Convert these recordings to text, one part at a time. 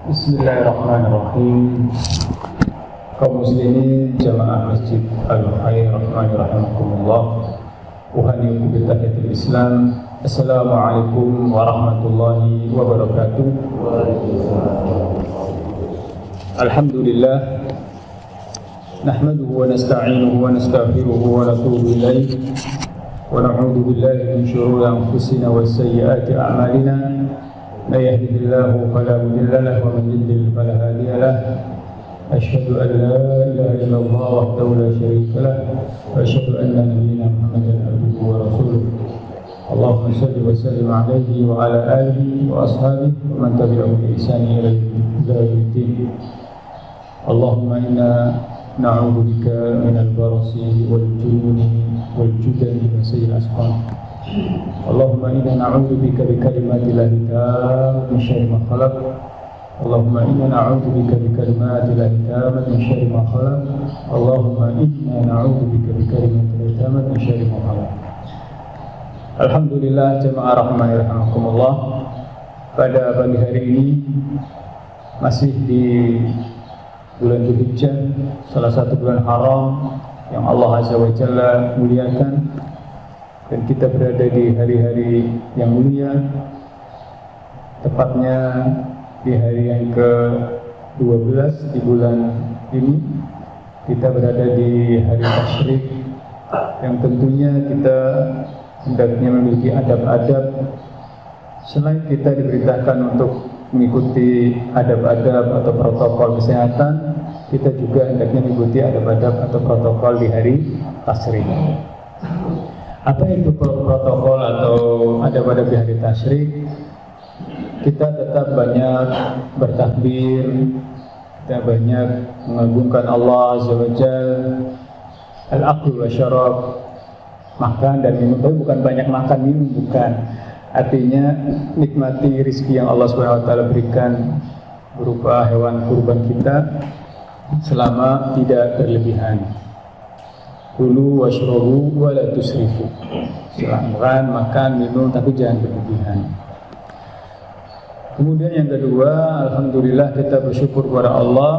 Bismillahirrahmanirrahim. Kaum muslimin jamaah Masjid Al-Khair rahimakumullah. Uhaniukum bitahiyatil Islam. Assalamualaikum warahmatullahi wabarakatuh. Alhamdulillah. Nahmaduhu wa nasta'inuhu wa nastaghfiruhu wa natubu ilaih. Wa na'udzu billahi min shururi anfusina wa sayyiati a'malina. من يهده الله فلا مضل له ومن يضلل فلا هادي له أشهد أن لا إله إلا الله وحده لا شريك له وأشهد أن نبينا محمدا عبده ورسوله اللهم صل وسلم عليه وعلى آله وأصحابه ومن تبعهم بإحسان إلى يوم الدين اللهم إنا نعوذ بك من البرص والجنون والجدن وسيء الأسقام اللهم إنا نعوذ بك بكلمات الله التامة من شر ما خلق اللهم إنا نعوذ بك بكلمات الله التامة من شر ما خلق اللهم إنا نعوذ بك بكلمات الله التامة من شر ما خلق. Alhamdulillah jemaah rahmani rahimakumullah. Pada pagi hari ini masih di bulan Dzulhijjah, salah satu bulan haram yang Allah Azza wa Jalla muliakan, dan kita berada di hari-hari yang mulia, tepatnya di hari yang ke-12 di bulan ini. Kita berada di hari tasyrik yang tentunya kita hendaknya memiliki adab-adab. Selain kita diberitakan untuk mengikuti adab-adab atau protokol kesehatan, kita juga hendaknya mengikuti adab-adab atau protokol di hari tasyrik. Apa itu protokol atau adab-adab di hari tasyrik? Kita tetap banyak bertakbir, kita banyak mengagungkan Allah Azza wa Jalla. Al-aklu wa syarab, makan dan minum, tapi bukan banyak makan minum, bukan. Artinya nikmati rizki yang Allah Subhanahu wa taala berikan berupa hewan kurban kita selama tidak berlebihan. Kulu washrabu wa la tusrifu. Silahkan makan, minum, tapi jangan berlebihan. Kemudian yang kedua, alhamdulillah kita bersyukur kepada Allah.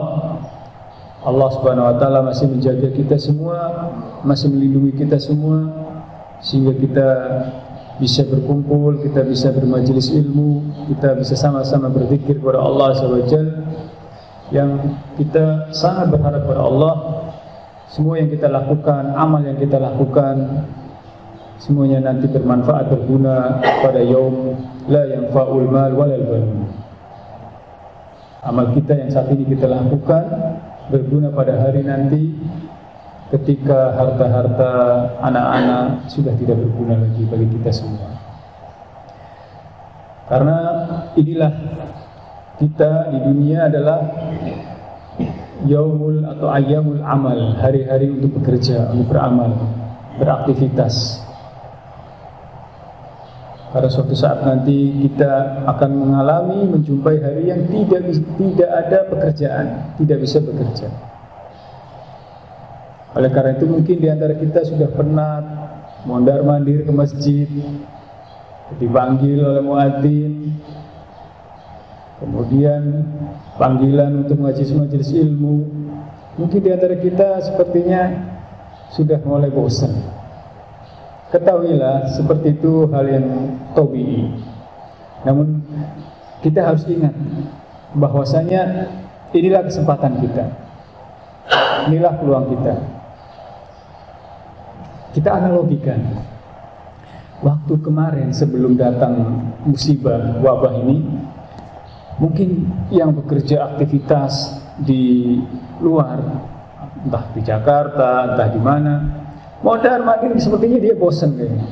Allah Subhanahu wa taala masih menjaga kita semua, masih melindungi kita semua, sehingga kita bisa berkumpul, kita bisa bermajelis ilmu, kita bisa sama-sama berzikir kepada Allah Subhanahu wa taala. Yang kita sangat berharap kepada Allah, semua yang kita lakukan, amal yang kita lakukan, semuanya nanti bermanfaat, berguna pada yaum la yanfa'ul mal walal banun. Amal kita yang saat ini kita lakukan berguna pada hari nanti ketika harta-harta anak-anak sudah tidak berguna lagi bagi kita semua. Karena inilah kita di dunia adalah yaumul atau ayyamul amal, hari-hari untuk bekerja, untuk beramal, beraktivitas. Pada suatu saat nanti kita akan menjumpai hari yang tidak ada pekerjaan, tidak bisa bekerja. Oleh karena itu mungkin di antara kita sudah pernah mondar-mandir ke masjid, dipanggil oleh muadzin, kemudian panggilan untuk majelis ilmu. Mungkin di antara kita sepertinya sudah mulai bosan. Ketahuilah seperti itu hal yang tabii. Namun kita harus ingat bahwasanya inilah kesempatan kita, inilah peluang kita. Kita analogikan waktu kemarin sebelum datang musibah wabah ini, mungkin yang bekerja aktivitas di luar, entah di Jakarta, entah di mana, mondar-mandir sepertinya dia bosan kayaknya.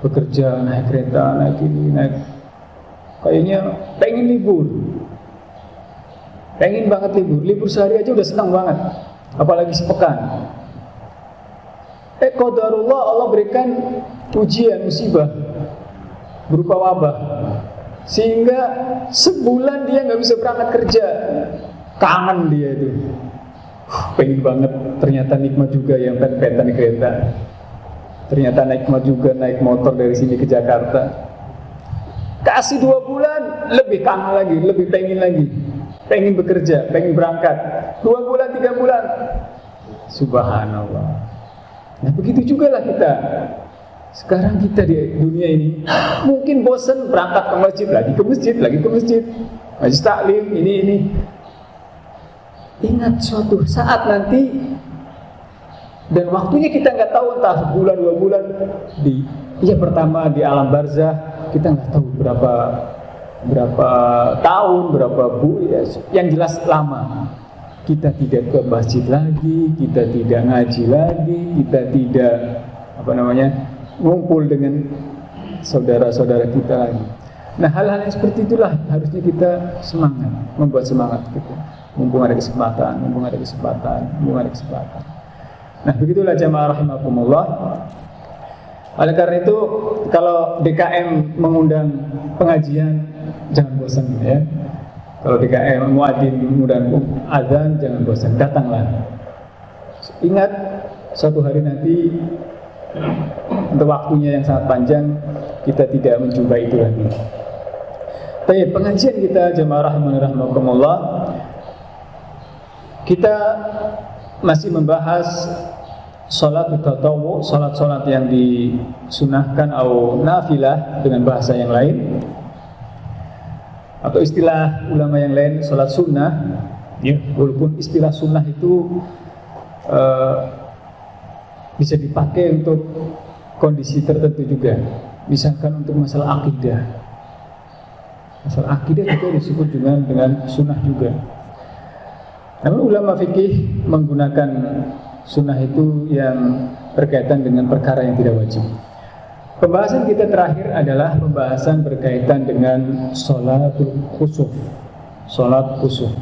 Bekerja, naik kereta, naik ini, naik, kayaknya pengen libur, pengen banget libur sehari aja udah senang banget, apalagi sepekan. Qadarullah, Allah berikan ujian, musibah berupa wabah, sehingga sebulan dia nggak bisa berangkat kerja. Kangen dia itu, pengen banget. Ternyata nikmat juga yang pet-petan di kereta. Ternyata nikmat juga naik motor dari sini ke Jakarta. Kasih 2 bulan, lebih kangen lagi, lebih pengen lagi. pengen bekerja, pengen berangkat 2 bulan, 3 bulan, subhanallah. Nah begitu juga lah kita. Sekarang kita di dunia ini mungkin bosan berangkat ke masjid, lagi ke masjid, lagi ke masjid, majlis taklim, ini. Ingat suatu saat nanti, dan waktunya kita nggak tahu, entah sebulan, 2 bulan, pertama di alam barzah kita nggak tahu berapa tahun, berapa yang jelas lama. Kita tidak ke masjid lagi, kita tidak ngaji lagi, kita tidak ngumpul dengan saudara-saudara kita lagi. Nah hal-hal yang seperti itulah harusnya kita semangat, membuat semangat kita. Mumpung ada kesempatan. Nah begitulah jamaah rahimakumullah. Oleh karena itu kalau DKM mengundang pengajian, jangan bosan ya. Kalau DKM muadzin mengundang azan, jangan bosan, datanglah. Ingat suatu hari nanti, untuk waktunya yang sangat panjang, kita tidak menjumpai itu lagi. Baik, pengajian kita jamaah rahimakumullah, kita masih membahas salat tatawwu, salat yang disunahkan atau nafilah dengan bahasa yang lain, atau istilah ulama yang lain salat sunnah. Ya, walaupun istilah sunnah itu bisa dipakai untuk kondisi tertentu juga. Misalkan untuk masalah akidah. Masalah akidah juga disebut dengan sunnah juga. Namun ulama fikih menggunakan sunnah itu yang berkaitan dengan perkara yang tidak wajib. Pembahasan kita terakhir adalah pembahasan berkaitan dengan sholatul khusuf. Sholat khusuf.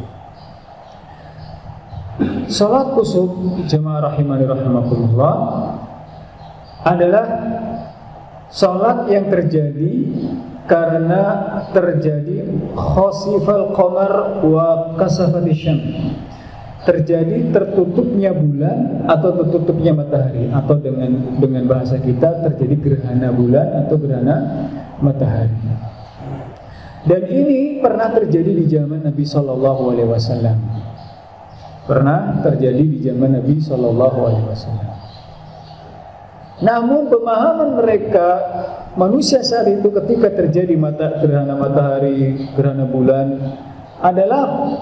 Sholat khusuf jamaah rahimani rahimakumullah adalah sholat yang terjadi karena terjadi khosifal qamar wa kasafati syams, terjadi tertutupnya bulan atau tertutupnya matahari, atau dengan bahasa kita terjadi gerhana bulan atau gerhana matahari. Dan ini pernah terjadi di zaman Nabi Shallallahu Alaihi Wasallam. Pernah terjadi di zaman Nabi Shallallahu Alaihi Wasallam. Namun pemahaman mereka manusia saat itu ketika terjadi gerhana matahari, gerhana bulan adalah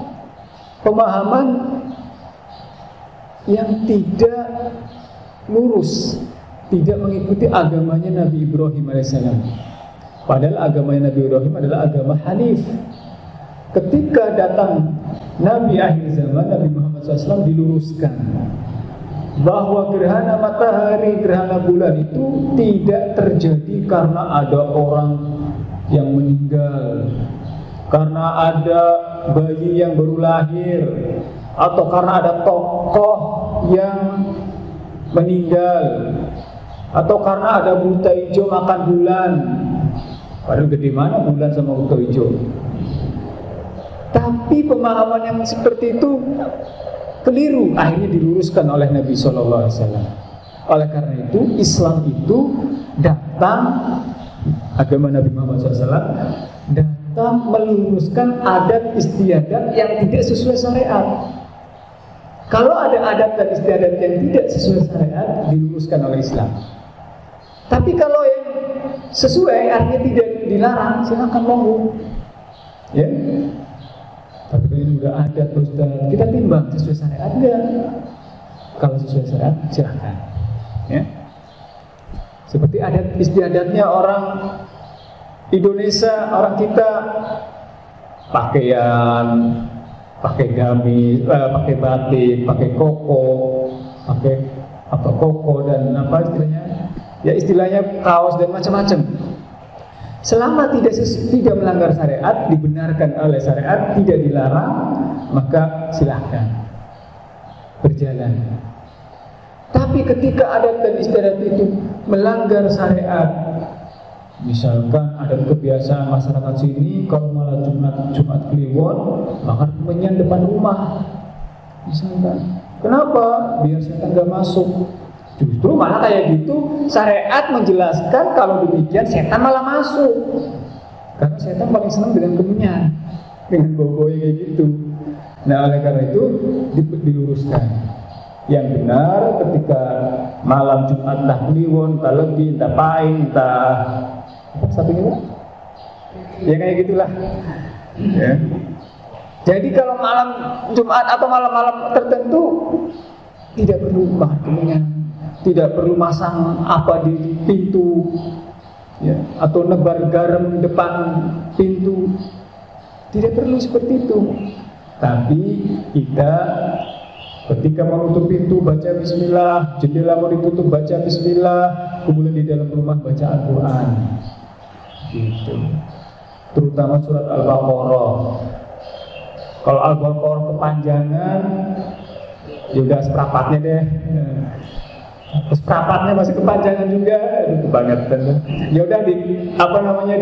pemahaman yang tidak lurus, tidak mengikuti agamanya Nabi Ibrahim alaihissalam. Padahal agamanya Nabi Ibrahim adalah agama Hanif. Ketika datang Nabi akhir zaman, Nabi Muhammad SAW diluruskan bahwa gerhana matahari, gerhana bulan itu tidak terjadi karena ada orang yang meninggal, karena ada bayi yang baru lahir, atau karena ada tokoh yang meninggal, atau karena ada buta hijau makan bulan. Padahal gede mana bulan sama buta hijau. Tapi pemahaman yang seperti itu keliru, akhirnya diluruskan oleh Nabi SAW. Oleh karena itu Islam itu datang, agama Nabi Muhammad SAW datang meluruskan adat istiadat yang tidak sesuai syariat. Kalau ada adat dan istiadat yang tidak sesuai syariat, diluruskan oleh Islam. Tapi kalau yang sesuai, artinya tidak dilarang, silakan monggo. Ya. Tapi kalau ini udah ada terus kita timbang sesuai syariat enggak? Kalau sesuai syariat silakan. Ya. Seperti adat istiadatnya orang Indonesia, orang kita pakaian, pakai gamis, pakai batik, pakai koko, pakai koko dan apa istilahnya? Ya istilahnya kaos dan macam-macam. Selama tidak melanggar syariat, dibenarkan oleh syariat, tidak dilarang, maka silahkan berjalan. Tapi ketika adat dan istiadat itu melanggar syariat, misalkan ada kebiasaan masyarakat sini kalau malah Jumat Kliwon bakar kemenyan depan rumah, misalkan, kenapa? Biar setan gak masuk. Justru malah kayak gitu syariat menjelaskan kalau demikian setan malah masuk, karena setan paling senang dengan kemenyan. dengan bau-bau yang kayak gitu. Nah, oleh karena itu diluruskan. Yang benar ketika malam Jumat entah kliwon, entah lebih, entah paing, entah satu ini, ya kayak gitulah. Ya. Jadi kalau malam Jumat atau malam-malam tertentu tidak perlu makan kemenyan, tidak perlu masang apa di pintu, ya, atau nebar garam depan pintu, tidak perlu seperti itu. Tapi kita ketika mau tutup pintu baca bismillah, jendela mau ditutup baca bismillah, kemudian di dalam rumah baca Al-Quran gitu. Terutama surat Al-Baqarah. Kalau Al-Baqarah kepanjangan, ya udah seperempatnya deh. Seperempatnya masih kepanjangan juga, kebangetan. Ya udah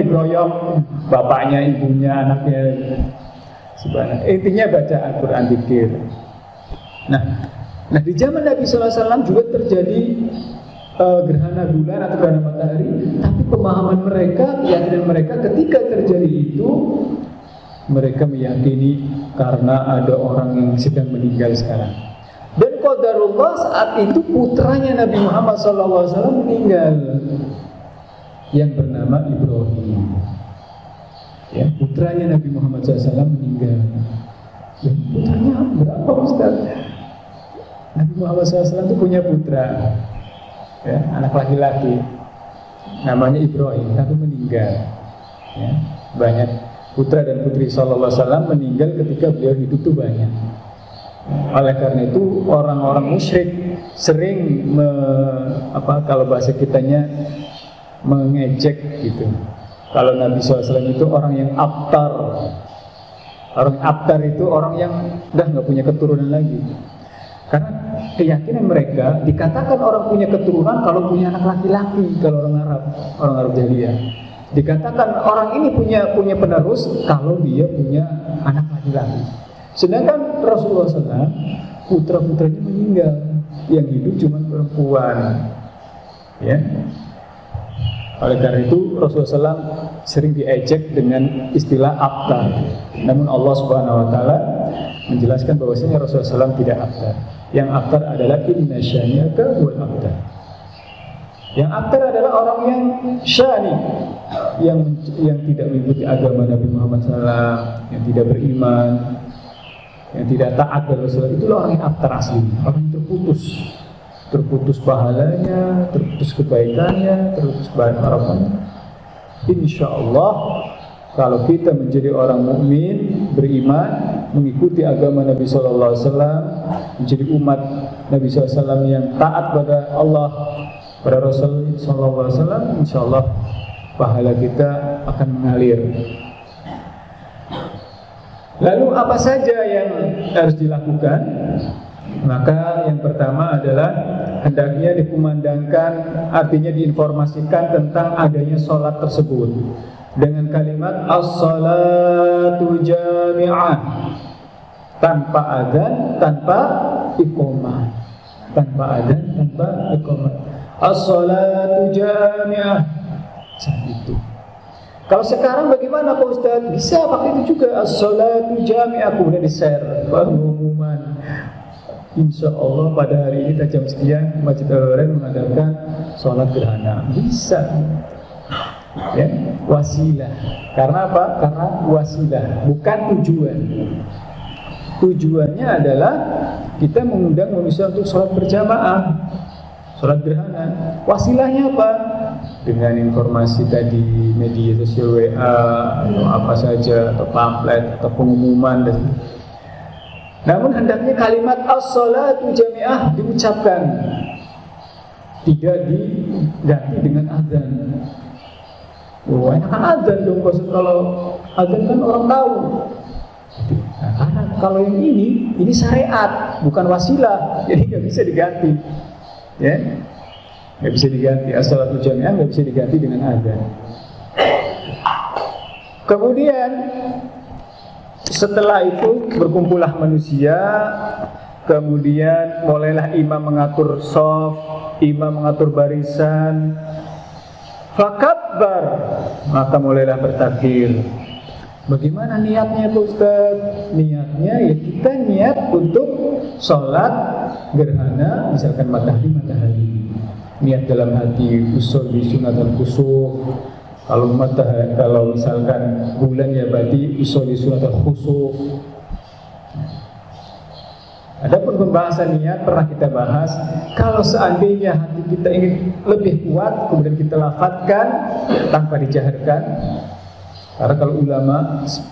dikeroyok bapaknya, ibunya, anaknya. Sebenarnya intinya baca Al-Quran, zikir. Nah di zaman Nabi SAW juga terjadi gerhana bulan atau gerhana matahari, tapi pemahaman mereka, keyakinan mereka ketika terjadi itu, mereka meyakini karena ada orang yang sedang meninggal sekarang. Dan qadarullah saat itu putranya Nabi Muhammad SAW meninggal, yang bernama Ibrahim. Ya, putranya Nabi Muhammad SAW meninggal. Ya, putranya berapa Ustaz? Nabi Muhammad SAW itu punya putra, ya, anak laki-laki, namanya Ibrahim, tapi meninggal. Ya, banyak putra dan putri SAW meninggal ketika beliau hidup itu banyak. Oleh karena itu orang-orang musyrik sering kalau bahasa kitanya mengejek gitu. Kalau Nabi SAW itu orang yang abtar. Orang abtar itu orang yang udah nggak punya keturunan lagi. Karena keyakinan mereka dikatakan orang punya keturunan kalau punya anak laki-laki. Kalau orang Arab jahiliyah, dikatakan orang ini punya penerus kalau dia punya anak laki-laki. Sedangkan Rasulullah SAW putra-putranya meninggal, yang hidup cuma perempuan. Ya. Oleh karena itu Rasulullah SAW sering diejek dengan istilah abtar. Namun Allah Subhanahu Wa Taala menjelaskan bahwasanya Rasulullah SAW tidak abtar. Yang abtar adalah inna syani'aka huwal abtar. Yang abtar adalah orang yang syani, yang tidak mengikuti agama Nabi Muhammad SAW, yang tidak beriman, yang tidak taat kepada Rasulullah. Itulah orang yang abtar asli, orang yang terputus pahalanya, terputus kebaikannya, terputus harapannya. Insya Allah kalau kita menjadi orang mukmin, beriman, mengikuti agama Nabi Sallallahu Alaihi Wasallam, menjadi umat Nabi Sallallahu Alaihi Wasallam yang taat pada Allah, pada Rasul Sallallahu Alaihi Wasallam, insya Allah pahala kita akan mengalir. Lalu apa saja yang harus dilakukan? Maka yang pertama adalah hendaknya dikumandangkan, artinya diinformasikan tentang adanya sholat tersebut dengan kalimat as-salatu jami'ah, tanpa adzan, tanpa iqamah, as-salatu jami'ah. Itu. Kalau sekarang bagaimana Pak Ustaz? Bisa pakai itu juga, as-salatu jami'ah, kemudian di-share pengumuman. Insya Allah pada hari ini jam sekian Masjid Al-Husain mengadakan sholat gerhana. Bisa, ya, wasilah. Karena apa? Karena wasilah, bukan tujuan. Tujuannya adalah kita mengundang manusia untuk sholat berjamaah, sholat gerhana. Wasilahnya apa? Dengan informasi tadi, media sosial WA atau apa saja, atau pamflet atau pengumuman dan. Namun hendaknya kalimat as-salatu jami'ah diucapkan, tidak diganti dengan azan. Oh, enakan azan dong, kalau azan kan orang tahu. Nah, karena kalau yang ini syariat, bukan wasilah, jadi nggak bisa diganti. Ya, nggak bisa diganti. As-salatu jami'ah nggak bisa diganti dengan azan. Kemudian setelah itu berkumpullah manusia, kemudian mulailah imam mengatur shaf, imam mengatur barisan. Fakabbar, maka mulailah bertakbir. Bagaimana niatnya Pak Ustaz? Niatnya ya kita niat untuk sholat gerhana, misalkan matahari. Niat dalam hati usolli sunatan khusuf. Kalau misalkan bulan ya berarti usolli sunatan khusuf. Adapun pembahasan niat pernah kita bahas. Kalau seandainya hati kita ingin lebih kuat, kemudian kita lafadzkan tanpa dijaharkan. Karena kalau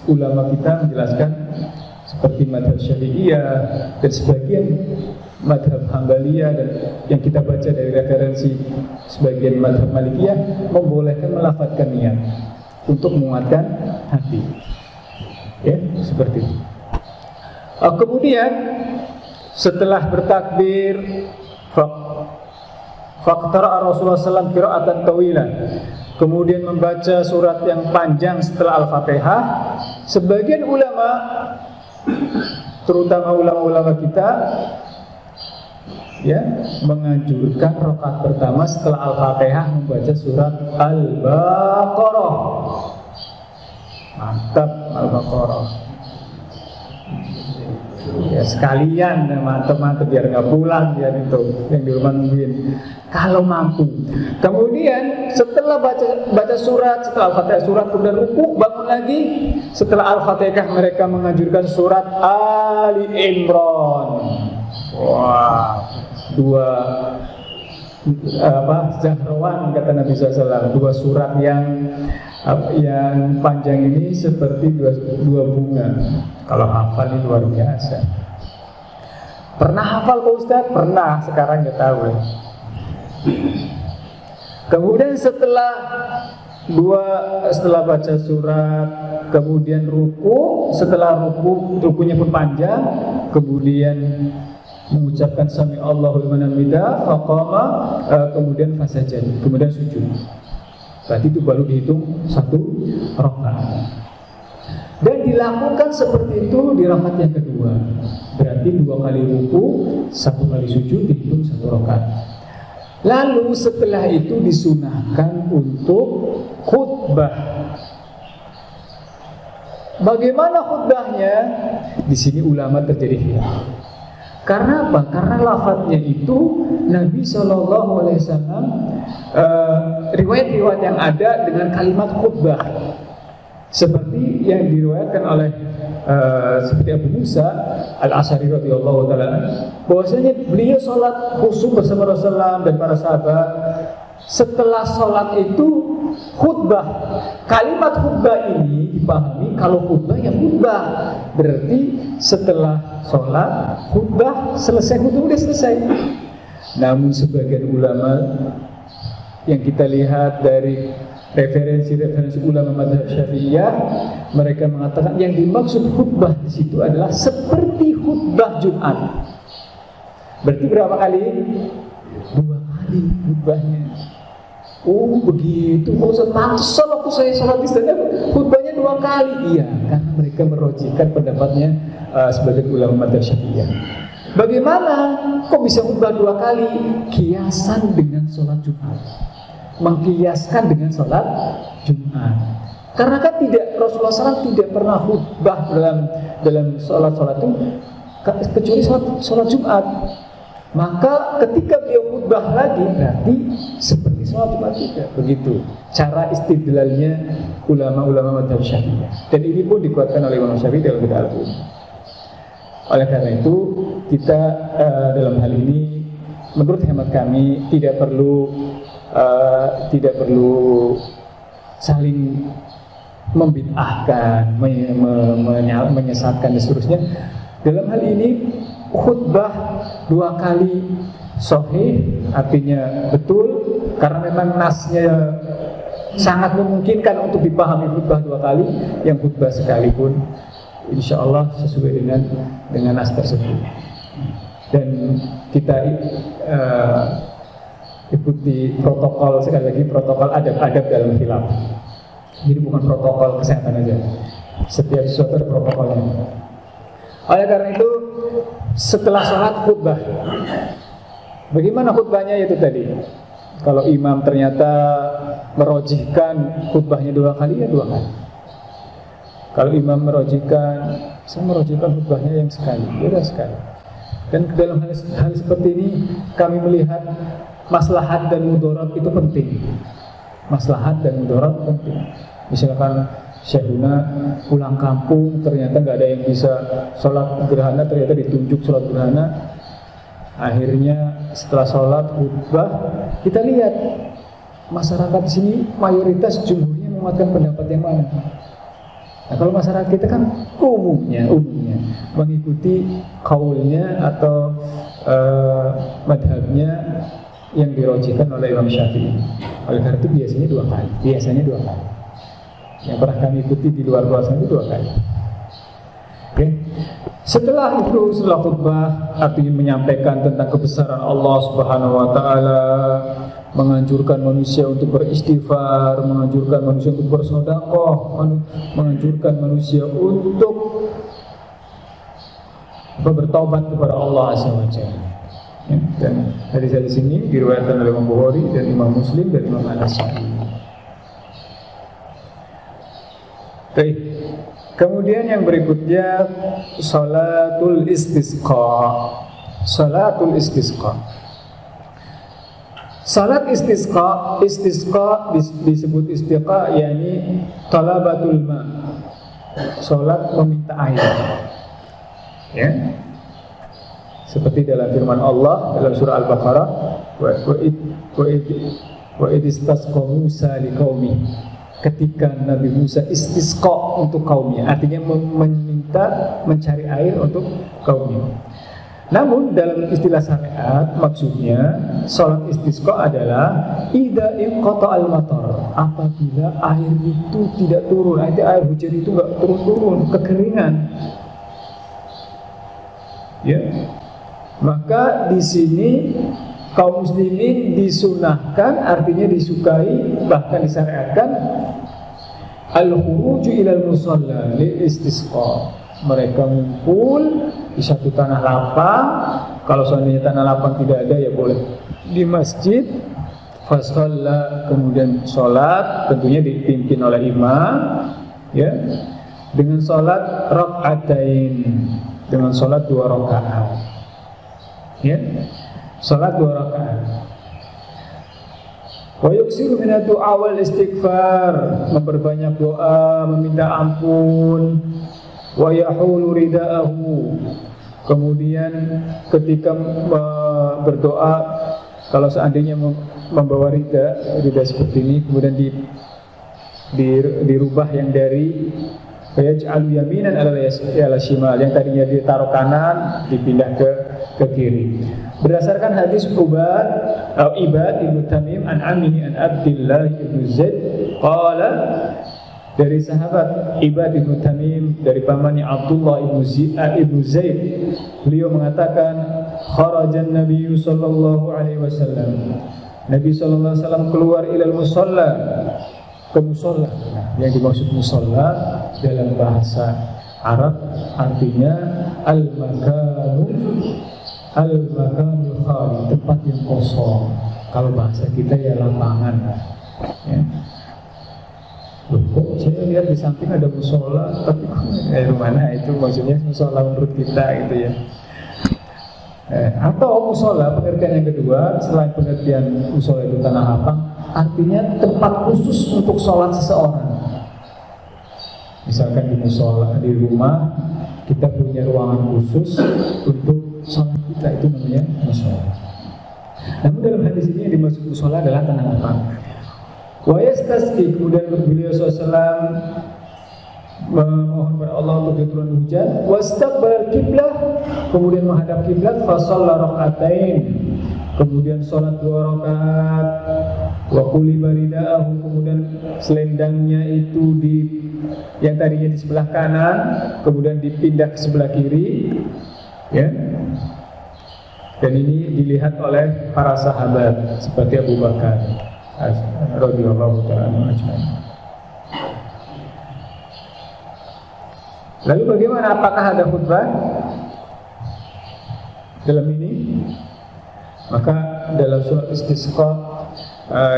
ulama kita menjelaskan seperti madhab Syafi'iyah dan sebagian madhab Hambaliyah dan yang kita baca dari referensi sebagian madhab Malikiyah membolehkan melafadzkan niat untuk menguatkan hati. Ya, seperti itu. Kemudian setelah bertakbir, faqtara Rasulullah SAW qira'atan tawilan. Kemudian membaca surat yang panjang setelah Al-Fatihah. Sebagian ulama, terutama ulama-ulama kita, ya, menganjurkan rakaat pertama setelah Al-Fatihah membaca surat Al-Baqarah. Mantap, Al-Baqarah. Ya sekalian, mantap biar nggak pulang biar itu yang di rumah nungguin. Kalau mampu. Kemudian setelah baca surat, setelah Al-Fatihah surat kemudian ruku, bangun lagi. Setelah Al-Fatihah mereka menganjurkan surat Ali Imran. Wah, dua Zahrawan kata Nabi SAW, dua surat yang panjang ini seperti dua bunga. Kalau hafal ini luar biasa. Pernah hafal Pak Ustaz? Pernah, sekarang nggak tahu ya. Kemudian setelah baca surat, kemudian ruku, setelah rukunya pun panjang, kemudian mengucapkan sami Allahu liman hamidah, faqama, kemudian fasajad, kemudian sujud. Berarti itu baru dihitung satu rakaat. Dan dilakukan seperti itu di rakaat yang kedua. Berarti 2 kali ruku, 1 kali sujud, dihitung 1 rakaat. Lalu setelah itu disunahkan untuk khutbah. Bagaimana khutbahnya? Di sini ulama terjadi khilaf. Karena apa? Karena lafadznya itu Nabi SAW riwayat-riwayat yang ada dengan kalimat khutbah, seperti yang diriwayatkan oleh seperti Abu Musa Al-Asy'ari radhiyallahu taala, bahwasanya beliau sholat khusyuk bersama Rasulullah dan para sahabat. Setelah sholat itu khutbah. Kalimat khutbah ini dipahami kalau khutbah ya khutbah, berarti setelah sholat khutbah selesai, khutbah udah selesai. Namun sebagian ulama yang kita lihat dari referensi ulama mazhab Syafi'iyah, mereka mengatakan yang dimaksud khutbah di situ adalah seperti khutbah Jumat. Berarti berapa kali? 2 kali khutbahnya. Oh begitu, mau pantas waktu saya sholat di sana khutbahnya 2 kali. Iya, karena mereka merojihkan pendapatnya sebagian ulama mazhab Syafi'iyah. Bagaimana? Kok bisa khutbah 2 kali? Kiasan dengan sholat Jumat. Mengkiaskan dengan sholat Jumat. Karena kan Rasulullah SAW tidak pernah khutbah dalam sholat itu kecuali sholat Jumat. Maka ketika beliau khutbah lagi berarti seperti sholat Jumat juga. Begitu cara istidlalnya ulama-ulama mazhab Syafi'iyah. Dan ini pun dikuatkan oleh Imam Syafi'i dalam kitab Al-Um. Oleh karena itu kita dalam hal ini menurut hemat kami tidak perlu saling membid'ahkan, menyesatkan dan seterusnya. Dalam hal ini khutbah 2 kali sahih, artinya betul, karena memang nasnya sangat memungkinkan untuk dipahami khutbah 2 kali. Yang khutbah sekali pun insya Allah sesuai dengan nas tersebut. Dan kita ikuti protokol, sekali lagi protokol adab-adab dalam khilaf. Jadi bukan protokol kesehatan aja, setiap sesuatu ada protokolnya. Oleh karena itu setelah sholat khutbah. Bagaimana khutbahnya? Itu tadi, kalau imam ternyata merojihkan khutbahnya 2 kali ya 2 kali. Kalau imam merojikan, saya merojikan khutbahnya yang sekali, beda sekali. Dan dalam hal seperti ini kami melihat maslahat dan mudarat itu penting. Maslahat dan mudarat penting. Misalkan Syekhuna pulang kampung, ternyata nggak ada yang bisa sholat gerhana, ternyata ditunjuk sholat gerhana. Akhirnya setelah sholat khutbah, kita lihat masyarakat di sini mayoritas jumhurnya menguatkan pendapat yang mana. Nah, kalau masyarakat kita kan umumnya mengikuti kaulnya atau madhabnya yang dirojikan oleh Imam Syafi'i. Oleh karena itu biasanya dua kali. Yang pernah kami ikuti di luar sana itu 2 kali. Oke. Setelah khutbah artinya menyampaikan tentang kebesaran Allah Subhanahu wa taala, menganjurkan manusia untuk beristighfar, menganjurkan manusia untuk bersedekah, menganjurkan manusia untuk bertobat kepada Allah Azza wa Jalla. Ya, dan hadis ini diriwayatkan oleh Imam Bukhari dan Imam Muslim dan Imam An-Nasa'i. Baik. Kemudian yang berikutnya salatul istisqa. Salatul istisqa. Salat istisqa disebut istisqa, yakni talabatul ma. Salat meminta air. Ya. Seperti dalam firman Allah dalam surah Al-Baqarah, wa idistasqa Musa liqaumi. Ketika Nabi Musa istisqa untuk kaumnya, artinya mencari air untuk kaumnya. Namun dalam istilah syariat maksudnya salat istisqa adalah idza inqata al-matar, apabila air itu tidak turun, air hujan itu enggak turun, kekeringan. Ya. Maka di sini kaum muslimin disunahkan, artinya disukai, bahkan disyariatkan al-khuruju ilal musalla li istisqa. Mereka ngumpul di satu tanah lapang. Kalau seandainya tanah lapang tidak ada, ya boleh di masjid. Fasalla, kemudian sholat, tentunya dipimpin oleh imam, ya, dengan sholat rak'atain, dengan sholat 2 rakaat, ya, sholat 2 rakaat. Wa yuksiru min du'a wal istighfar, memperbanyak doa, meminta ampun. Wa yahulu ridaahu, kemudian ketika berdoa, kalau seandainya membawa rida seperti ini, kemudian dirubah yang dari yaj'alu yaminan ala shimal, yang tadinya ditaruh kanan dipindah ke kiri. Berdasarkan hadis Ibad ibnu Tamim an ammihi an Abdillah ibnu Zaid qala, dari sahabat Ibad ibnu Tamim dari pamannya Abdullah ibnu Zaid, beliau mengatakan kharajan Nabi sallallahu alaihi wasallam, Nabi sallallahu alaihi wasallam keluar ilal musalla, ke musalla. Yang dimaksud musalla dalam bahasa Arab artinya al-makanul khali, tempat yang kosong. Kalau bahasa kita ya lapangan, ya. Loh, kok saya lihat di samping ada musola, tapi mana itu maksudnya musola menurut kita gitu ya. Atau musola, pengertian yang kedua selain pengertian musola itu tanah lapang, artinya tempat khusus untuk sholat seseorang. Misalkan di musola, di rumah kita punya ruangan khusus untuk sholat kita, itu namanya musola. Namun dalam hadis ini yang dimaksud musola adalah tanah lapang. Wa yastasqi, kemudian beliau SAW memohon kepada Allah untuk diturunkan hujan. Wastaqbal kiblah, kemudian menghadap kiblat. Fa shalla rak'atain, kemudian sholat 2 rakaat. Wa quliba ridaahu, kemudian selendangnya itu yang tadinya di sebelah kanan kemudian dipindah ke sebelah kiri, ya. Dan ini dilihat oleh para sahabat seperti Abu Bakar radhiyallahu ta'ala ajmain. Lalu bagaimana, apakah ada khutbah dalam ini? Maka dalam surat istisqa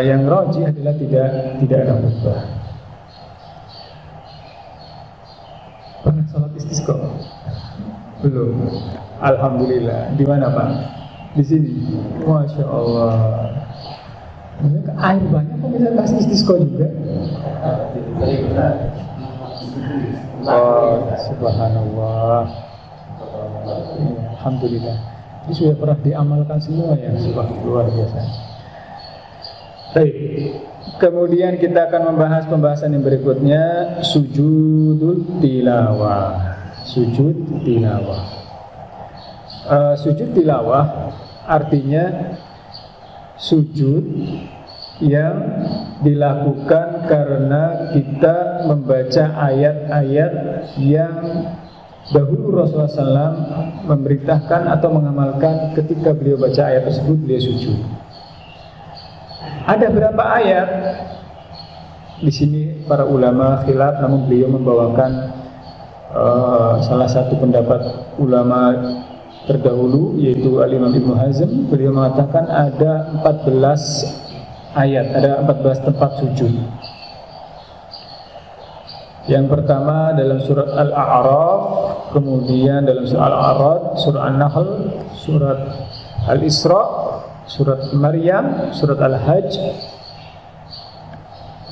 yang rajih adalah tidak ada khutbah. Belum. Alhamdulillah. Di mana Pak? Di sini. Masya Allah. Air banyak kok bisa kasih istisqa juga. Oh, subhanallah. Alhamdulillah. Ini sudah pernah diamalkan semua ya, luar biasa. Baik. Kemudian kita akan membahas pembahasan yang berikutnya, sujudul tilawah. Sujud tilawah. Sujud tilawah artinya sujud yang dilakukan karena kita membaca ayat-ayat yang dahulu Rasulullah SAW memerintahkan atau mengamalkan. Ketika beliau baca ayat tersebut, beliau sujud. Ada berapa ayat? Di sini para ulama khilaf, namun beliau membawakan salah satu pendapat ulama terdahulu, yaitu Al-Imam Ibnu Hazm. Beliau mengatakan ada 14 ayat, ada 14 tempat sujud. Yang pertama dalam surat Al-A'raf, kemudian dalam surat Al-A'raf, surat An-Nahl, surat Al-Isra, surat Maryam, surat Al-Hajj,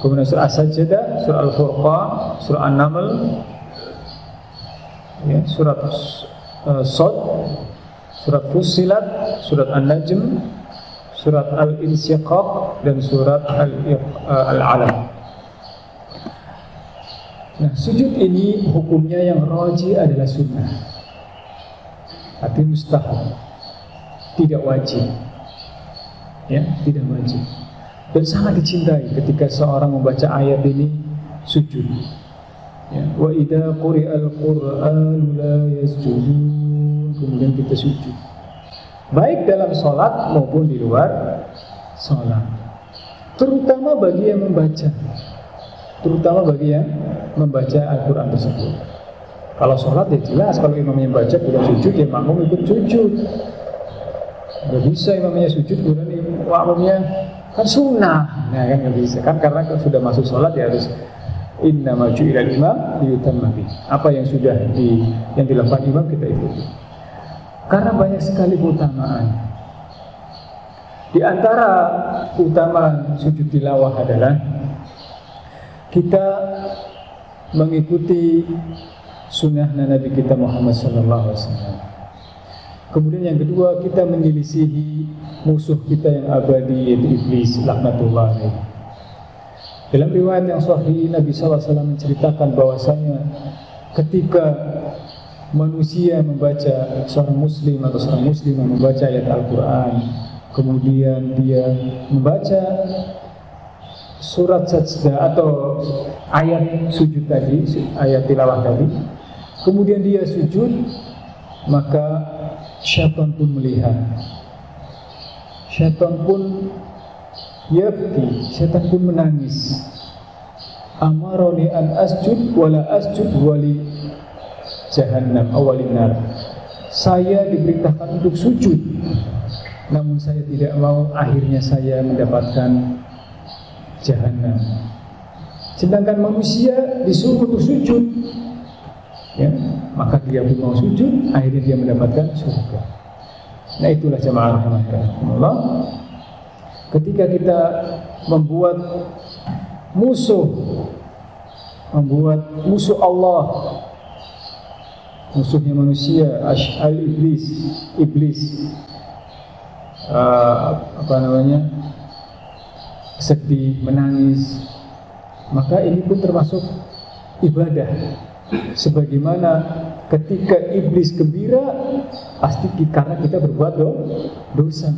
kemudian surat As-Sajdah, surat Al-Furqan, surat An-Naml, ya, surat Sod, surat Fussilat, surat An-Najm, surat Al-Insyiqaq, dan surat Al-Alaq. Nah, sujud ini hukumnya yang rajih adalah sunnah, artinya mustahab, tidak wajib, ya, tidak wajib. Dan sangat dicintai ketika seorang membaca ayat ini sujud. Ya, wa idza quri'al Qur'anu la yasjudun, kemudian kita sujud, baik dalam sholat maupun di luar sholat. Terutama bagi yang membaca, Al-Quran tersebut. Kalau sholat ya jelas, kalau imamnya baca kita sujud, ya makmum ikut sujud. Gak bisa imamnya sujud kemudian makmumnya, kan sunnah. Nah kan gak bisa, kan karena sudah masuk sholat ya harus innama ju'ilal imam liyutamma bih. Apa yang sudah yang dilakukan imam kita ikuti. Karena banyak sekali keutamaan. Di antara keutamaan sujud tilawah adalah kita mengikuti sunnah Nabi kita Muhammad SAW. Kemudian yang kedua, kita menyelisihi musuh kita yang abadi, yaitu iblis, laknatullah alaihi. Dalam riwayat yang sahih, Nabi SAW menceritakan bahwasanya ketika manusia membaca, seorang muslim atau seorang muslimah membaca ayat Al-Quran, kemudian dia membaca surat sajdah atau ayat sujud tadi, ayat tilawah tadi, kemudian dia sujud, maka syaitan pun melihat, syaitan pun yabki, syaitan pun menangis. Amaroni an asjud wala asjud wali jahannam awalin nar. Saya diperintahkan untuk sujud, namun saya tidak mau, akhirnya saya mendapatkan jahannam. Sedangkan manusia disuruh untuk sujud, ya, maka dia pun mau sujud, akhirnya dia mendapatkan surga. Nah itulah jamaah rahmatullah. Ketika kita membuat musuh Allah, musuhnya manusia, iblis, sedih, menangis, maka ini pun termasuk ibadah. Sebagaimana ketika iblis gembira, pasti karena kita berbuat dosa.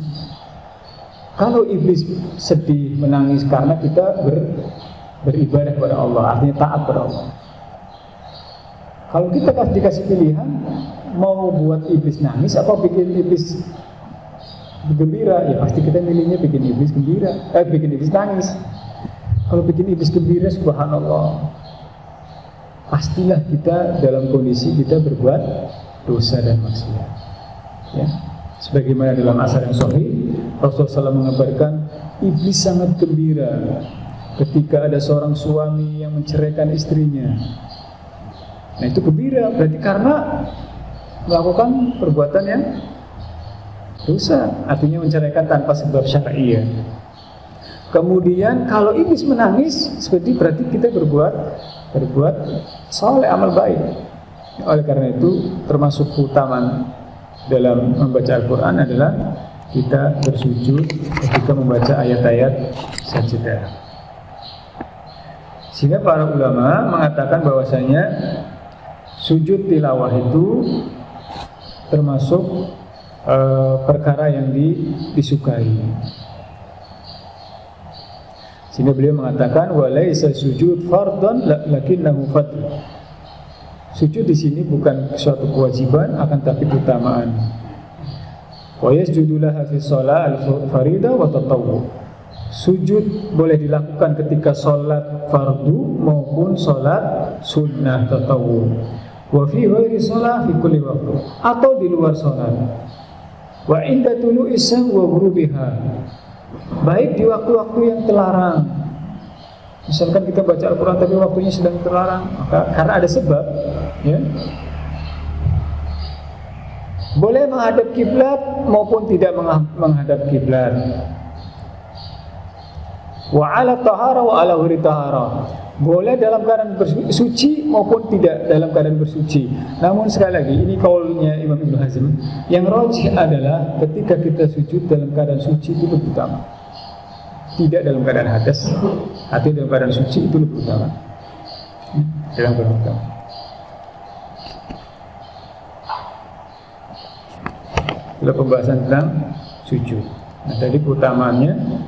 Kalau iblis sedih, menangis karena kita beribadah kepada Allah, artinya taat kepada Allah. Kalau kita dikasih pilihan, mau buat iblis nangis atau bikin iblis gembira, ya pasti kita milihnya bikin iblis gembira, bikin iblis nangis. Kalau bikin iblis gembira, subhanallah, pastilah kita dalam kondisi kita berbuat dosa dan maksiat. Ya, sebagaimana dalam asar yang sahih, Rasulullah SAW mengabarkan iblis sangat gembira ketika ada seorang suami yang menceraikan istrinya. Nah itu gembira, berarti karena melakukan perbuatan yang dosa, artinya menceraikan tanpa sebab syar'i ya. Kemudian kalau iblis menangis, seperti berarti kita berbuat soleh, amal baik. Oleh karena itu termasuk keutamaan dalam membaca Al-Quran adalah kita bersujud ketika membaca ayat-ayat sajadah. Sehingga para ulama mengatakan bahwasanya sujud tilawah itu termasuk perkara yang disukai. Sehingga beliau mengatakan walaisa sujud fardhan lakinnahu fadl. Sujud di sini bukan suatu kewajiban, akan tapi keutamaan. Wa yasjudu laha fi shalah al-faridah wa tatawwu. Sujud boleh dilakukan ketika sholat fardu maupun sholat sunnah tatawwu. Wa fi ghairi shalah fi kulli waqt, atau di luar sholat. Wa inda tulu'is syamsi wa ghurubiha, baik di waktu-waktu yang terlarang. Misalkan kita baca Al-Quran tapi waktunya sedang terlarang, maka karena ada sebab ya, boleh menghadap kiblat maupun tidak menghadap kiblat. Wa ala tahara wa ala ghairi tahara, boleh dalam keadaan bersuci maupun tidak dalam keadaan bersuci. Namun sekali lagi, ini kaulnya Imam Ibnu Hazm, yang rajih adalah ketika kita sujud dalam keadaan suci itu lebih utama, tidak dalam keadaan hadas, atau dalam keadaan suci itu lebih utama. Dalam keadaan utama. Itulah pembahasan tentang sujud. Nah, tadi keutamaannya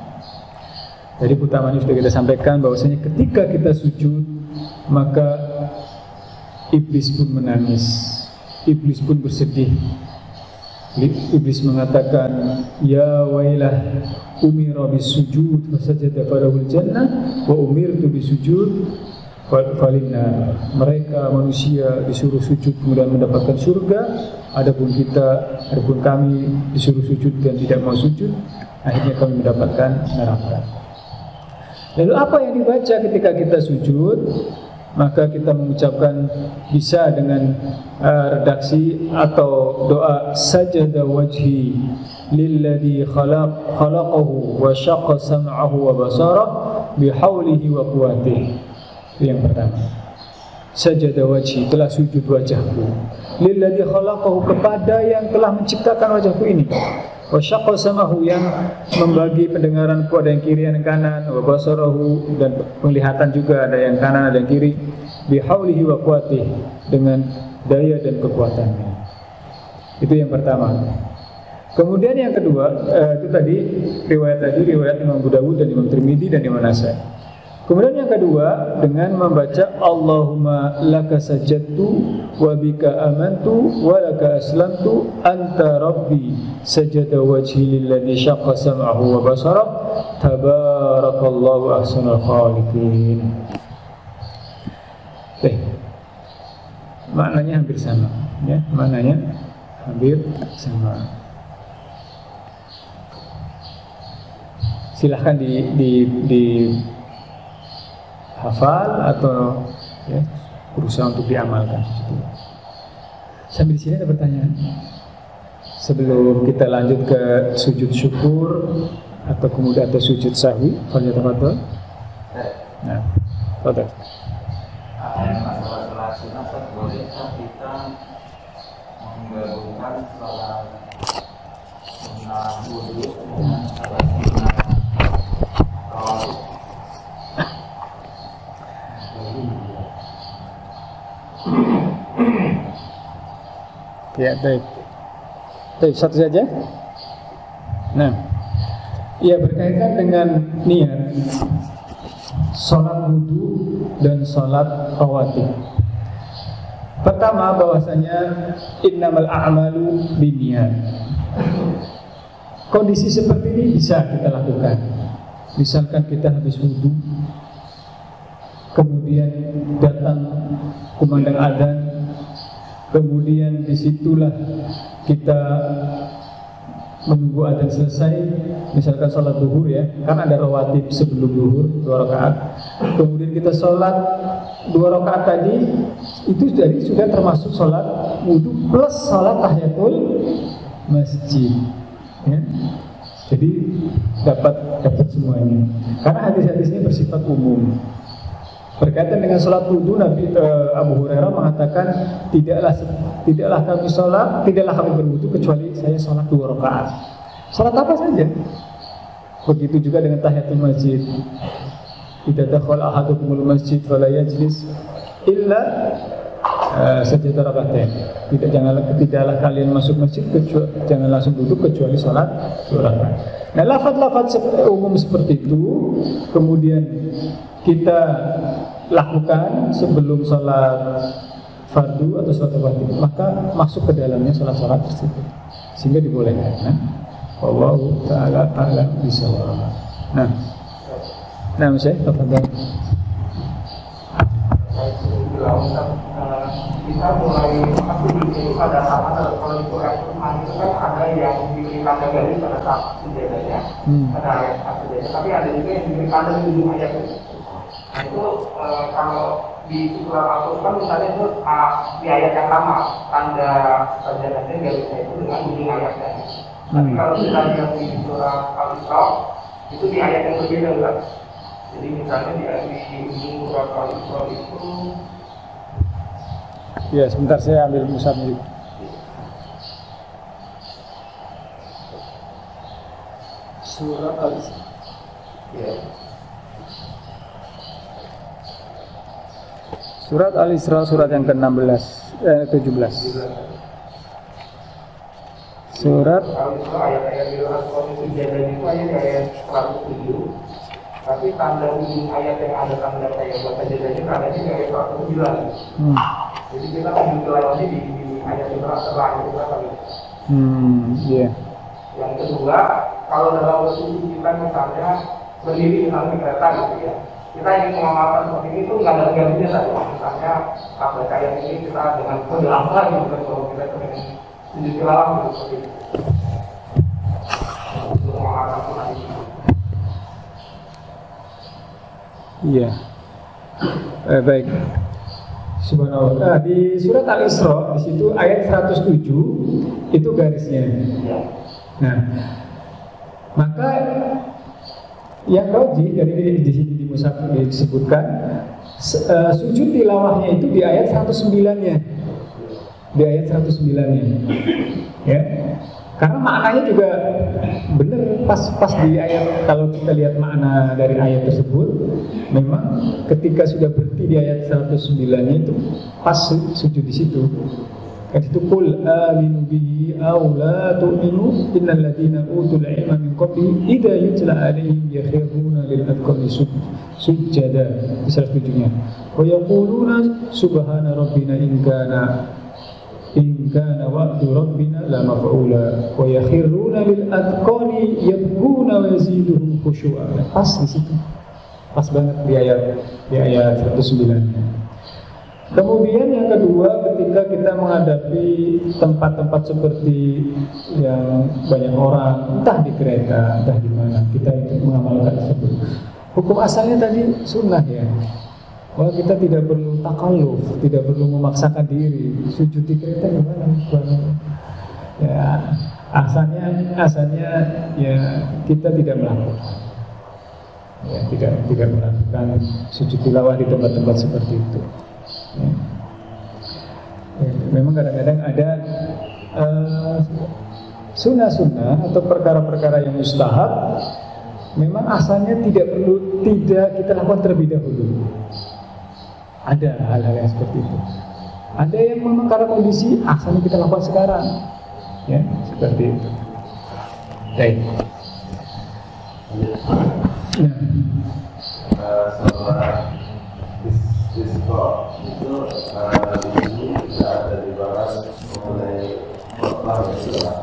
sudah kita sampaikan bahwasanya ketika kita sujud maka iblis pun menangis, iblis pun bersedih. Iblis mengatakan, ya wailah umira bisujud fasajada falahul jannah wa umirtu bisujud falinna. Mereka manusia disuruh sujud kemudian mendapatkan surga, adapun kami disuruh sujud dan tidak mau sujud, akhirnya kami mendapatkan neraka. Lalu apa yang dibaca ketika kita sujud? Maka kita mengucapkan bisa dengan redaksi atau doa sajada wajhi lilladzi khalaqahu wa syaqqa sam'ahu wa basarah bihaulihi wa quwwatihi. Itu yang pertama. Sajada wajhi, telah sujud wajahku, lilladzi khalaqahu, kepada yang telah menciptakan wajahku ini, wa syaqqa sam'ahu, yang membagi pendengaranku, ada yang kiri ada yang kanan, wa basarahu, dan penglihatan juga ada yang kanan ada yang kiri, bihaulihi wa quwwatihi, dengan daya dan kekuatannya. Itu yang pertama. Kemudian yang kedua, itu tadi riwayat Imam Abu Dawud dan Imam Tirmidzi dan Imam Nasai. Kemudian yang kedua dengan membaca Allahumma laka sajadtu wa bika amantu wa laka aslamtu anta rabbi sajada wajhi lilladzi syaqqa sam'ahu wa basarah tabarakallahu ahsanul khaliqin. Maknanya hampir sama ya, maknanya hampir sama. Silahkan di hafal atau ya, berusaha untuk diamalkan. Sampai di sini ada pertanyaan. Sebelum kita lanjut ke sujud syukur atau kemudian atau sujud sahwi, fadhil. Nah, fadhil. Masalah sunat, bolehkah kita menggabungkan sholat sunnah wudu dengan sholat sunnah tarawih? Ya, baik. Satu saja. Nah, ya berkaitan dengan niat sholat wudu dan sholat rawatib. Pertama, bahwasanya innamal a'malu binniyat. Kondisi seperti ini bisa kita lakukan. Misalkan kita habis wudu, kemudian datang kumandang adzan, kemudian disitulah kita menunggu adzan selesai, misalkan sholat duhur ya, kan ada rawatib sebelum duhur 2 rakaat. Kemudian kita sholat 2 rakaat tadi, itu jadi sudah termasuk sholat wudhu plus sholat tahiyatul masjid, ya. Jadi dapat semuanya. Karena hadis-hadis ini bersifat umum. Berkaitan dengan sholat wudhu, Nabi Abu Hurairah mengatakan tidaklah kami berwudhu kecuali saya sholat 2 rakaat. Sholat apa saja. Begitu juga dengan tahiyatul masjid. Idza dakhala ahadukumul masjid fala yajlis illa sajdah rakaatain. Tidaklah kalian masuk masjid jangan langsung duduk kecuali sholat 2 rakaat. Nah, lafaz-lafaz umum seperti itu kemudian kita lakukan sebelum sholat fardu atau sholat wajib, maka masuk ke dalamnya sholat-sholat tersebut, sehingga dibolehkan. Wallahu ta'ala a'lam bishawab. Nah, saya tafadhal. Kita mulai masuk di pada saat kalau di Quran itu kan ada yang diberikan dari pada saat sejadahnya, ada ayat sejadahnya, tapi ada juga yang diberikan dari ujung ayat itu. Itu kalau di surah Al-Qur'an misalnya itu di ayat yang lama tanda sajadahnya garisnya itu dengan ujung ayatnya. Tapi kalau kita lihat di surah Al-Isra itu di ayat yang berbeda enggak? Jadi misalnya di ujung surah Al-Isra itu. Ya, sebentar saya ambil mushaf dulu. Surah Al-Isra. Ya. Surat Al-Isra surat yang ke-17. Surat Al-Isra ayat-ayat di luar itu itu ayat 107. Tapi tanda ujung ayat yang ada tanda kayak buat sajadahnya tandanya di ayat 109. Jadi kita menuju lagi di ayat yang setelah ayat itu kali. Iya. Yang kedua, kalau dalam posisi kita misalnya berdiri misalnya di kereta gitu ya, kita ingin mengamalkan seperti ini itu nggak ada gantinya saja. Misalnya pada kayak ini kita dengan berdoa lagi bukan kalau kita ingin sujud tilawah gitu seperti itu. Untuk mengamalkan sunnah ini. Iya. Baik. Subhanallah. Di surat Al-Isra di situ ayat 107 itu garisnya. Nah, maka yang rajih dari di sini di mushaf disebutkan sujud tilawahnya itu di ayat 109-nya. Di ayat 109-nya. Ya. Karena maknanya juga benar pas di ayat. Kalau kita lihat makna dari ayat tersebut, memang ketika sudah berhenti di ayat 109-nya itu pas sujud di situ. Kan itu qul aminu bihi aw la tu'minu innal ladzina utul ilma min qabli idza yutla alaihim yakhruna lil adqani sujada. Di 107-nya. Wa yaquluna subhana rabbina in kana wa'du rabbina la maf'ula wa yakhiruna lil adqani yabkuna wa yaziduhum khushu'a. Pas di situ. Pas banget di ayat 109. Kemudian yang kedua, ketika kita menghadapi tempat-tempat seperti yang banyak orang, entah di kereta, entah di mana, kita itu mengamalkan tersebut. Hukum asalnya tadi sunnah ya. Bahwa kita tidak perlu takalluf, tidak perlu memaksakan diri. Sujud di kereta gimana? Ya, asalnya ya kita tidak melakukan. Ya, tidak melakukan sujud tilawah di tempat-tempat seperti itu. Ya. Ya, memang kadang-kadang ada sunnah-sunnah atau perkara-perkara yang mustahab. Memang asalnya tidak kita lakukan terlebih dahulu. Ada hal-hal yang seperti itu. Ada yang memang karena kondisi asalnya kita lakukan sekarang, ya seperti itu. Baik. Setelah diskor itu di sini tidak ada dibahas mengenai khotbah sholat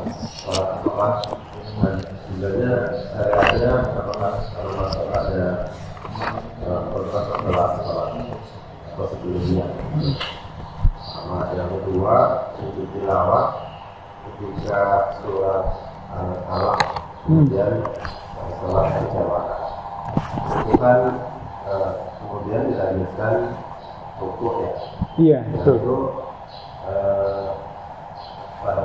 dan sebenarnya syariatnya kalau masalah ada khotbah setelah sholat atau sebelumnya. Sama yang kedua sujud tilawah ketika surat Al-Alaq kemudian sholat berjamaah itu kan kemudian dilanjutkan rukuk ya. Iya betul. Itu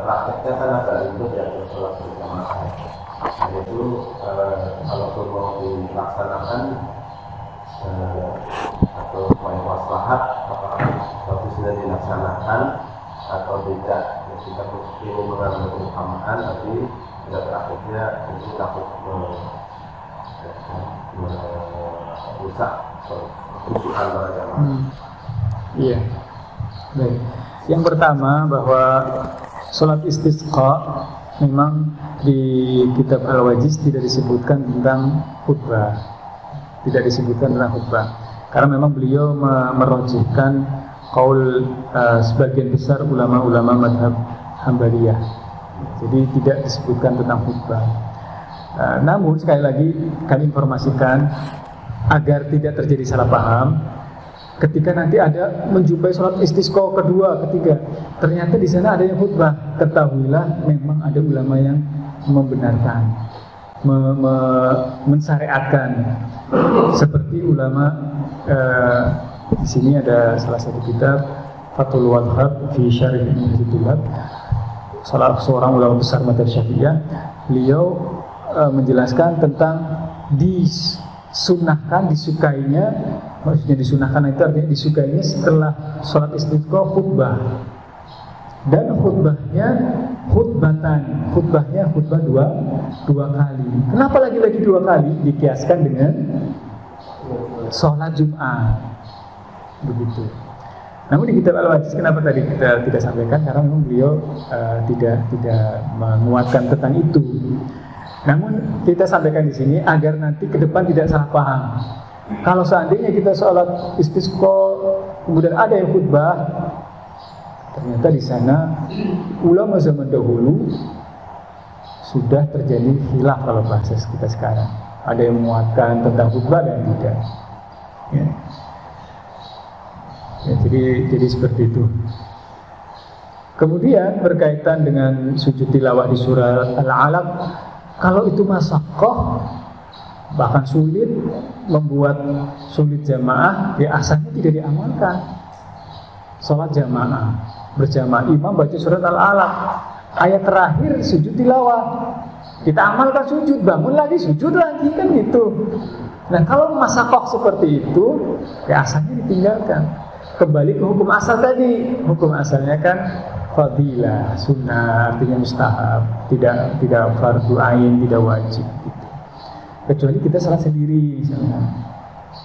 prakteknya kan agak ribet ya sholat berjamaah. Yaitu kalau mau dilaksanakan atau supaya maslahat, apakah bagusnya dilaksanakan atau tidak? Ya, kita ingin mengambil keutamaan, tapi pada prakteknya itu takut merusak kekhusyukan para jamaah. Iya. Baik. Yang pertama bahwa sholat istisqa memang di kitab Al-Wajiz tidak disebutkan tentang khutbah. Tidak disebutkan tentang khutbah. Karena memang beliau merojihkan qaul sebagian besar ulama-ulama madhab Hambaliyah. Jadi tidak disebutkan tentang khutbah. Namun sekali lagi kami informasikan agar tidak terjadi salah paham. Ketika nanti ada menjumpai sholat istisqa kedua, ketiga, ternyata di sana ada yang khutbah, ketahuilah memang ada ulama yang membenarkan, mensyariatkan. Seperti ulama di sini ada salah satu kitab Fathul Wadhab fi Syarih Muhyiddin, salah seorang ulama besar mazhab Syafi'iyah. Beliau menjelaskan tentang disunahkan, disukainya. Maksudnya disunahkan itu artinya disukainya setelah sholat istisqa khutbah. Dan khutbahnya khutbah dua kali. Kenapa lagi-lagi 2 kali? Dikiaskan dengan sholat Jumat. Begitu. Namun di kitab Al-Wajiz kenapa tadi kita tidak sampaikan? Karena memang beliau tidak menguatkan tentang itu. Namun kita sampaikan di sini agar nanti ke depan tidak salah paham. Kalau seandainya kita sholat istisqa kemudian ada yang khutbah, ternyata di sana ulama zaman dahulu sudah terjadi khilaf kalau bahasa kita sekarang. Ada yang menguatkan tentang khutbah dan tidak. Ya, jadi seperti itu. Kemudian berkaitan dengan sujud tilawah di surah Al-Alaq, kalau itu masyaqqah bahkan sulit, membuat sulit jamaah, ya asalnya tidak diamalkan. Sholat jamaah berjamaah, imam baca surat Al-Alaq, ayat terakhir sujud tilawah, kita amalkan sujud, bangun lagi sujud lagi, kan gitu. Nah kalau masyaqqah seperti itu, ya asalnya ditinggalkan. Kembali ke hukum asal tadi. Hukum asalnya kan fadilah, sunnah, artinya mustahab, tidak fardu ain, tidak wajib gitu. Kecuali kita sholat sendiri misalnya.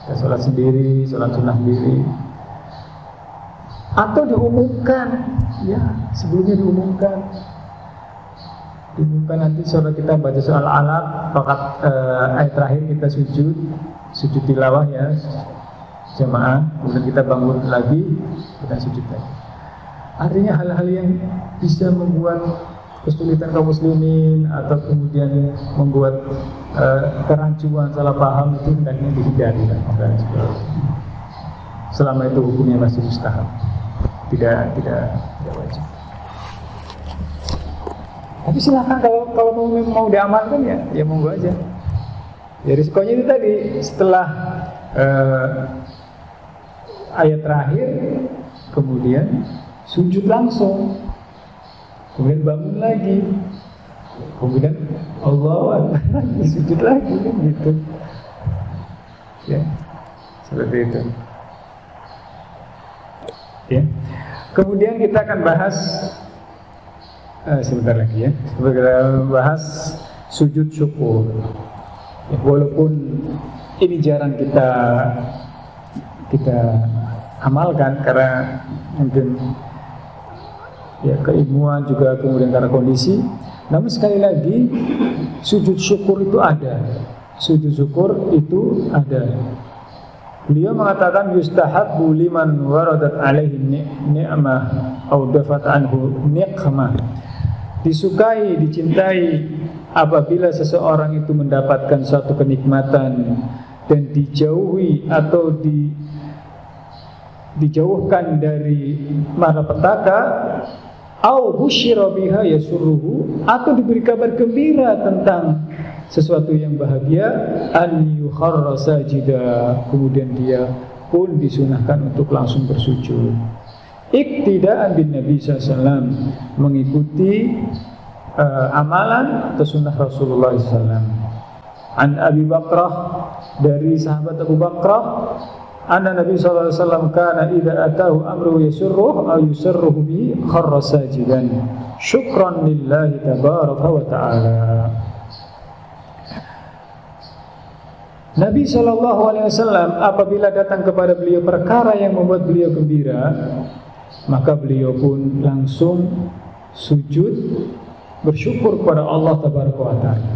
Kita sholat sendiri, sholat sunnah sendiri. Atau diumumkan, ya sebelumnya diumumkan nanti sholat kita baca soal Al-Alaq, fakat ayat terakhir kita sujud tilawah ya jamaah, kemudian kita bangun lagi, kita sujud lagi. Artinya hal-hal yang bisa membuat kesulitan kaum muslimin atau kemudian membuat kerancuan, salah paham itu hendaknya dihindari. Selama itu hukumnya masih mustahab, tidak wajib. Tapi silakan kalau mau diamalkan ya monggo aja. Ya risikonya itu tadi, setelah ayat terakhir kemudian sujud langsung, kemudian bangun lagi, kemudian Allah lagi sujud lagi, kan gitu. Ya, seperti itu. Ya. Kemudian kita akan bahas sebentar lagi ya. Kita bahas sujud syukur. Ya, walaupun ini jarang kita amalkan karena mungkin ya keilmuan juga kemudian karena kondisi. Namun sekali lagi sujud syukur itu ada. Sujud syukur itu ada. Beliau mengatakan yustahabbu liman waradat alaihi ni'mah au dafat anhu niqmah. Disukai, dicintai apabila seseorang itu mendapatkan suatu kenikmatan dan dijauhi atau dijauhkan dari malapetaka, au busyira biha yasurruhu, atau diberi kabar gembira tentang sesuatu yang bahagia, an yukharra sajida, kemudian dia pun disunahkan untuk langsung bersujud. iktidaan bin Nabi SAW, mengikuti amalan atau sunnah Rasulullah SAW. An Abi Bakrah, dari sahabat Abu Bakrah, anna Nabi SAW kana idza atahu amru yasurruhu aw yusarruhu bi kharra sajidan syukran lillahi tabaraka wa ta'ala. Nabi SAW apabila datang kepada beliau perkara yang membuat beliau gembira, maka beliau pun langsung sujud bersyukur kepada Allah tabaraka wa ta'ala.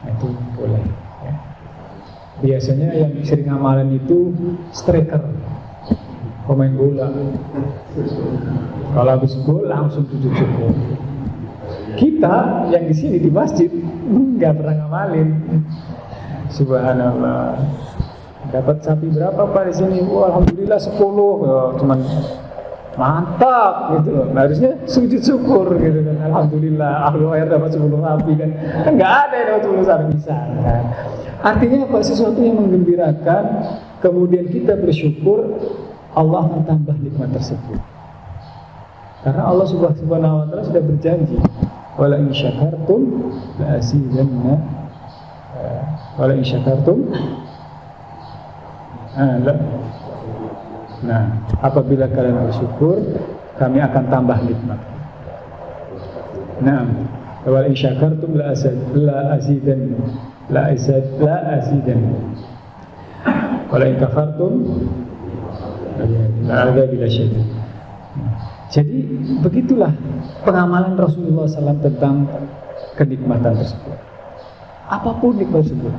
Itu boleh ya. Biasanya yang sering amalan itu striker, pemain bola. Kalau habis gol langsung sujud syukur. Kita yang di sini di masjid nggak pernah ngamalin. Subhanallah. Dapat sapi berapa Pak di sini? Wah, alhamdulillah 10. Oh, cuman mantap gitu. Nah, harusnya sujud syukur gitu kan. Alhamdulillah ahlu air dapat 10 sapi kan. Enggak ada yang dapat 10 sapi bisa kan. Artinya apa? Sesuatu yang menggembirakan, kemudian kita bersyukur, Allah akan tambah nikmat tersebut. Karena Allah Subhanahu wa ta'ala sudah berjanji, wala in syakartum la azidanna, wala in syakartum nah, apabila kalian bersyukur, kami akan tambah nikmat. Nah, wala in syakartum la azidanna, la azidanna, wala in kafartum la adzab lasyadid. Jadi begitulah pengamalan Rasulullah SAW tentang kenikmatan tersebut. Apapun nikmat tersebut,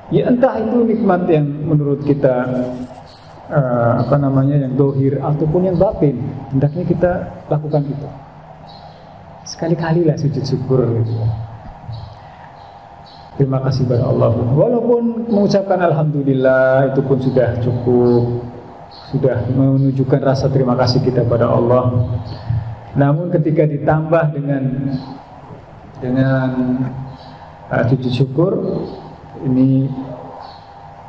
ya entah itu nikmat yang menurut kita yang dohir ataupun yang batin, hendaknya kita lakukan itu. Sekali-kali lah sujud syukur gitu. Terima kasih kepada Allah. Walaupun mengucapkan alhamdulillah itu pun sudah cukup, sudah menunjukkan rasa terima kasih kita pada Allah. Namun ketika ditambah dengan sujud syukur, ini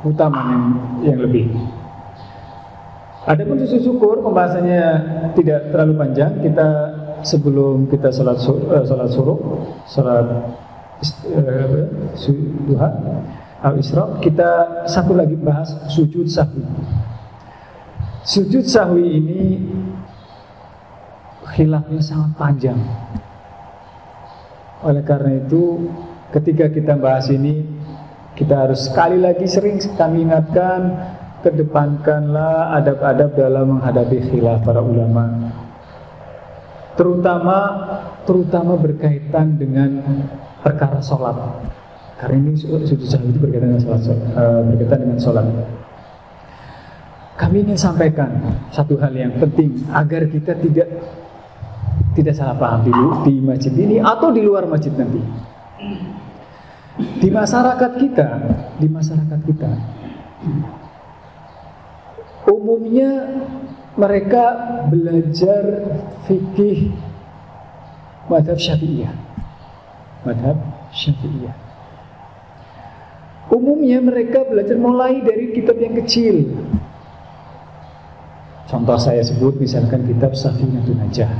utama yang lebih. Adapun sujud syukur pembahasannya tidak terlalu panjang. Kita sebelum kita salat suruh, salat duha, al-isra, kita satu lagi bahas sujud sahwi. Sujud sahwi ini khilafnya sangat panjang. Oleh karena itu, ketika kita bahas ini, kita harus sekali lagi sering kami ingatkan, kedepankanlah adab-adab dalam menghadapi khilaf para ulama, terutama berkaitan dengan perkara sholat. Karena ini sujud sahwi itu berkaitan dengan sholat. Kami ingin sampaikan satu hal yang penting agar kita tidak salah paham di masjid ini atau di luar masjid nanti. Di masyarakat kita umumnya mereka belajar fikih madhab Syafi'iyah. Umumnya mereka belajar mulai dari kitab yang kecil. Contoh saya sebut misalkan kitab Safinatun Najah,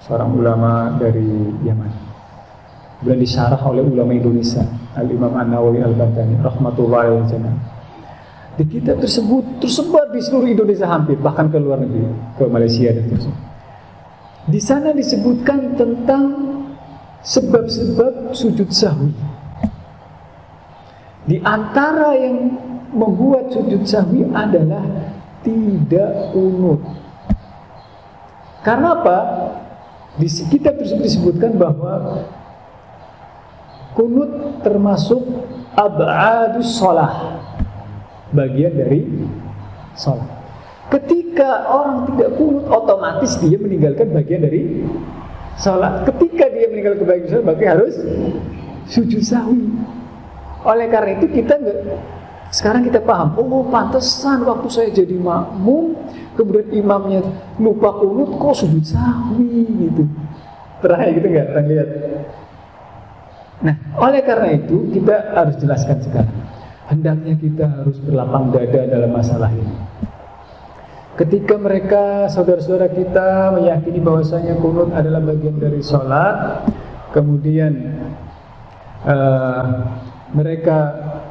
seorang ulama dari Yaman, kemudian disyarah oleh ulama Indonesia, Al-Imam An-Nawawi Al-Bantani rahmatullahi wabarakatuh. Di kitab tersebut tersebar di seluruh Indonesia hampir, bahkan ke luar negeri, ke Malaysia dan terus. Di sana disebutkan tentang sebab-sebab sujud sahwi. Di antara yang membuat sujud sahwi adalah tidak kunut. Karena apa? Di kitab tersebut disebutkan bahwa kunut termasuk ab'adus shalah, bagian dari shalah. Ketika orang tidak kunut, otomatis dia meninggalkan bagian dari shalat. Ketika dia meninggalkan bagian shalat, berarti harus sujud sahwi. Oleh karena itu sekarang kita paham, oh pantesan waktu saya jadi makmum, kemudian imamnya lupa kunut, kok sujud sahwi gitu. Pernah gitu nggak? Pernah lihat? Nah, oleh karena itu kita harus jelaskan sekarang. Hendaknya kita harus berlapang dada dalam masalah ini. ketika mereka, saudara-saudara kita meyakini bahwasanya kunut adalah bagian dari sholat, kemudian mereka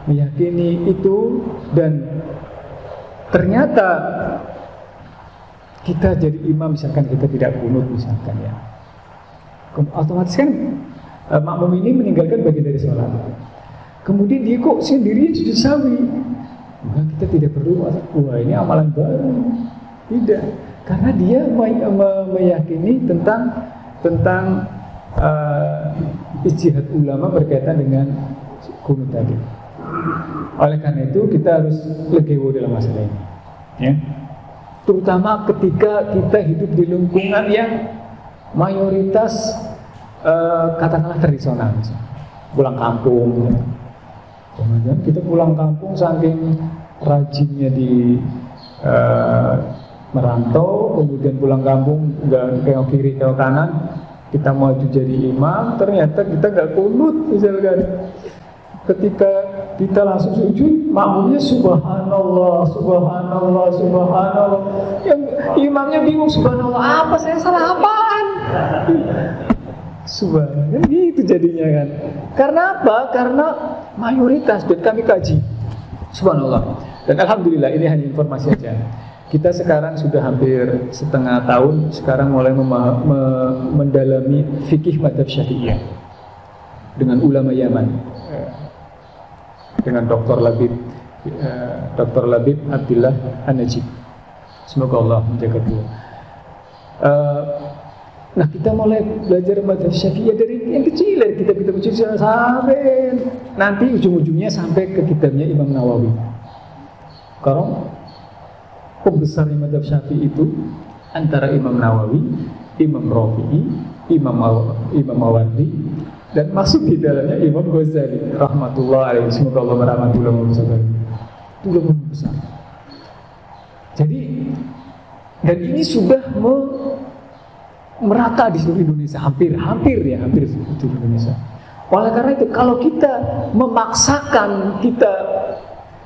meyakini itu, dan ternyata kita jadi imam, misalkan kita tidak kunut misalkan ya, otomatis kan makmum ini meninggalkan bagian dari sholat. Kemudian dia kok sendirian sujud sahwi, maka kita tidak perlu, wah ini amalan baru. Tidak, karena dia meyakini tentang ijtihad ulama berkaitan dengan kunut tadi. Oleh karena itu kita harus legowo dalam masalah ini, ya. Terutama ketika kita hidup di lingkungan yang mayoritas katakanlah tradisional, misalnya pulang kampung. Kemudian kita pulang kampung saking rajinnya di merantau, kemudian pulang kampung nggak tengok kiri tengok kanan, kita maju jadi imam, ternyata kita nggak kunut misalkan. Ketika kita langsung sujud, makmumnya subhanallah, subhanallah, subhanallah. Yang imamnya bingung, subhanallah apa, saya salah apaan? Subhanallah, gitu jadinya kan. Karena apa? Karena mayoritas, dan kami kaji, subhanallah. Dan alhamdulillah ini hanya informasi aja. Kita sekarang sudah hampir setengah tahun, sekarang mulai mendalami fikih madzhab Syafi'iyah dengan ulama Yaman, dengan Dr. Labib Abdillah An-Najib. Semoga Allah menjaga beliau. Nah, kita mulai belajar madzhab Syafi'iyah dari yang kecil, dari kitab-kitab kecil sampai nanti ujung-ujungnya sampai ke kitabnya Imam Nawawi. Karena pembesarnya madzhab Syafi'i itu antara Imam Nawawi, Imam Rafi'i, Imam Mawardi, dan masuk di dalamnya Imam Ghazali rahmatullah alaihi. Semoga Allah merahmati ulama besar. Itu ulama besar. Jadi, dan ini sudah merata di seluruh Indonesia, hampir di seluruh Indonesia. Oleh karena itu, kalau kita memaksakan kita